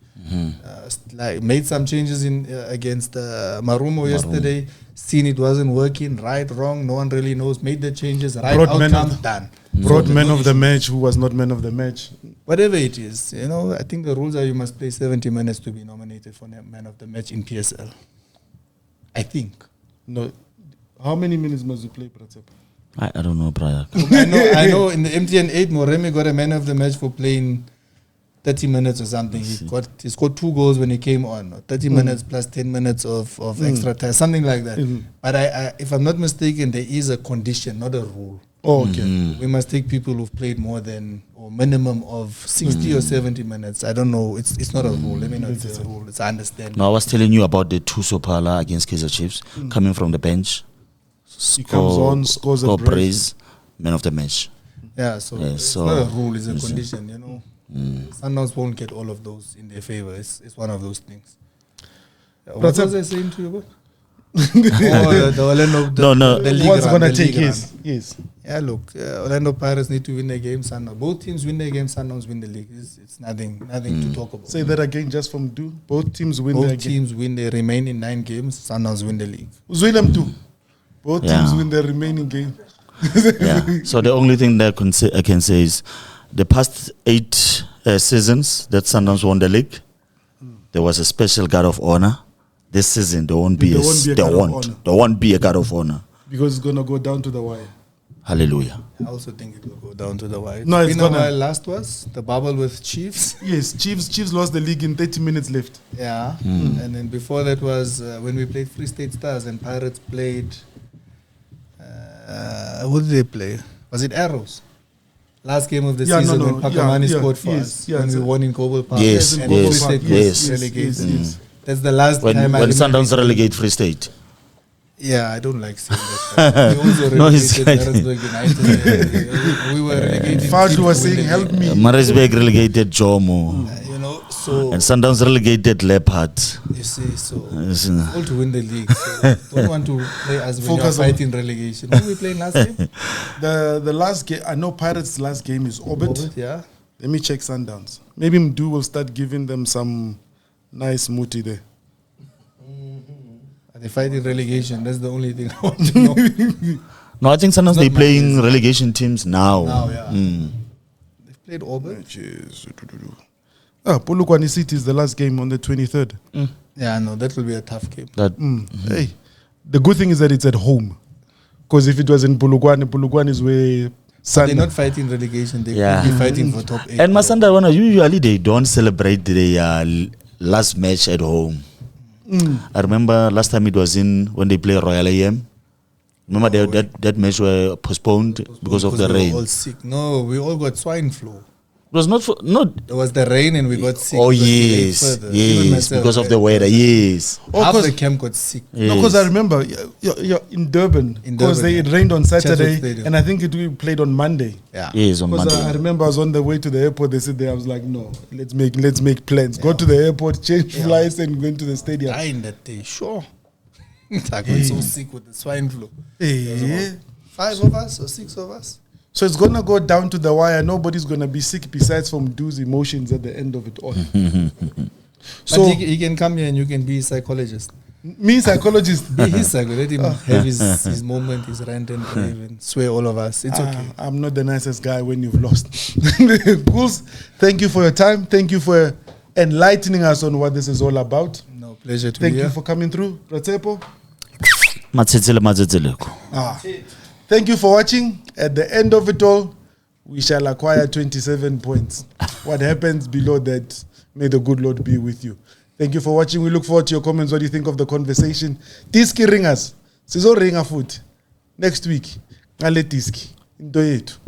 Made some changes in against Marumo yesterday. Seen it wasn't working, right, wrong, no one really knows. Made the changes, right, outcome, done. Brought man of the match who was not man of the match. Whatever it is, I think the rules are you must play 70 minutes to be nominated for man of the match in PSL. I think. No. How many minutes must you play, Pratsepo? I don't know, Prayak. I know in the MTN 8, Moremi got a man of the match for playing 30 minutes or something. He scored 2 goals when he came on. 30 minutes plus 10 minutes of extra time, something like that. But if I'm not mistaken, there is a condition, not a rule. Oh, okay. We must take people who've played more than or minimum of 60 or 70 minutes. I don't know. It's not a rule. Let me not say a rule. It's understanding. No, I was telling you about the Tuso Pala against Kaizer Chiefs coming from the bench. He comes on, scores a brace. Man of the match. Yeah, so it's not a rule. It's a condition. Sundowns won't get all of those in their favor. It's one of those things. What was I saying to you about? The league what's going to take his? Yes. Yeah, look, Orlando Pirates need to win their game. Both teams win their game. Sundowns win the league. It's nothing to talk about. Say that again, just from do. Both teams win their game. Both teams win their remaining 9 games. Sundowns win the league. Zwilem too. Both teams win their remaining game. So the only thing that I can say is the past 8 seasons that Sundowns won the league, there was a special guard of honor. This season, there won't be a guard of honor. Because it's going to go down to the wire. Hallelujah. I also think it will go down to the wire. No, it's going to. Last was the bubble with Chiefs. Yes, Chiefs lost the league in 30 minutes left. Yeah. And then before that was when we played Free State Stars and Pirates played. Who did they play? Was it Arrows? Last game of the season when Pakamani scored for us. When we won in Global Park. Yes. That's the last time when Sundowns relegate Free State. Yeah, I don't like saying that. We also relegated United. We were relegated. Fadu was saying, help me. Marisburg relegated Jomo. And Sundowns relegated Leopard. You see, so all to win the league. So don't want to play as when you're fighting relegation. Who we playing last game? The last game, I know Pirates' last game is Orbit. Yeah. Let me check Sundowns. Maybe Mdu will start giving them some nice muti there. Are they fighting relegation? That's the only thing I want to know. No, I think Sundowns they're playing relegation teams now. Now, yeah. They've played Orbit. Polokwane City is the last game on the 23rd. Yeah, no, that will be a tough game. Hey, the good thing is that it's at home. Because if it was in Polokwane is where... They're not fighting relegation. They could be fighting for top 8. And Masanda, usually they don't celebrate their last match at home. I remember last time it was when they played Royal AM. Remember that match were postponed because of the rain. We were all sick. No, we all got swine flu. It was not. It was the rain and we got sick. Oh yes, because of the weather. Yes, half the camp got sick. Yes. No, because I remember you're in Durban because it rained on Saturday and I think we played on Monday. Yeah, yes, on Monday. I remember I was on the way to the airport. They said there. I was like, no, let's make plans. Go to the airport, change flights, and go into the stadium. Dying that day, sure. I got so sick with the swine flu. 5 of us or 6 of us. So it's going to go down to the wire. Nobody's going to be sick besides from Du's emotions at the end of it all. So he can come here and you can be a psychologist. Me, psychologist? Be his psychologist. Let him have his moment, his rant and rave and swear all of us. It's okay. I'm not the nicest guy when you've lost. Ghouls, thank you for your time. Thank you for enlightening us on what this is all about. No, pleasure to be here. Thank you for coming through. Pratsepo. Thank you for watching. At the end of it all, we shall acquire 27 points. What happens below that, may the good Lord be with you. Thank you for watching. We look forward to your comments. What do you think of the conversation? Tiski ring us. Sizo ring a foot. Next week. Ngale Tiski. Into it.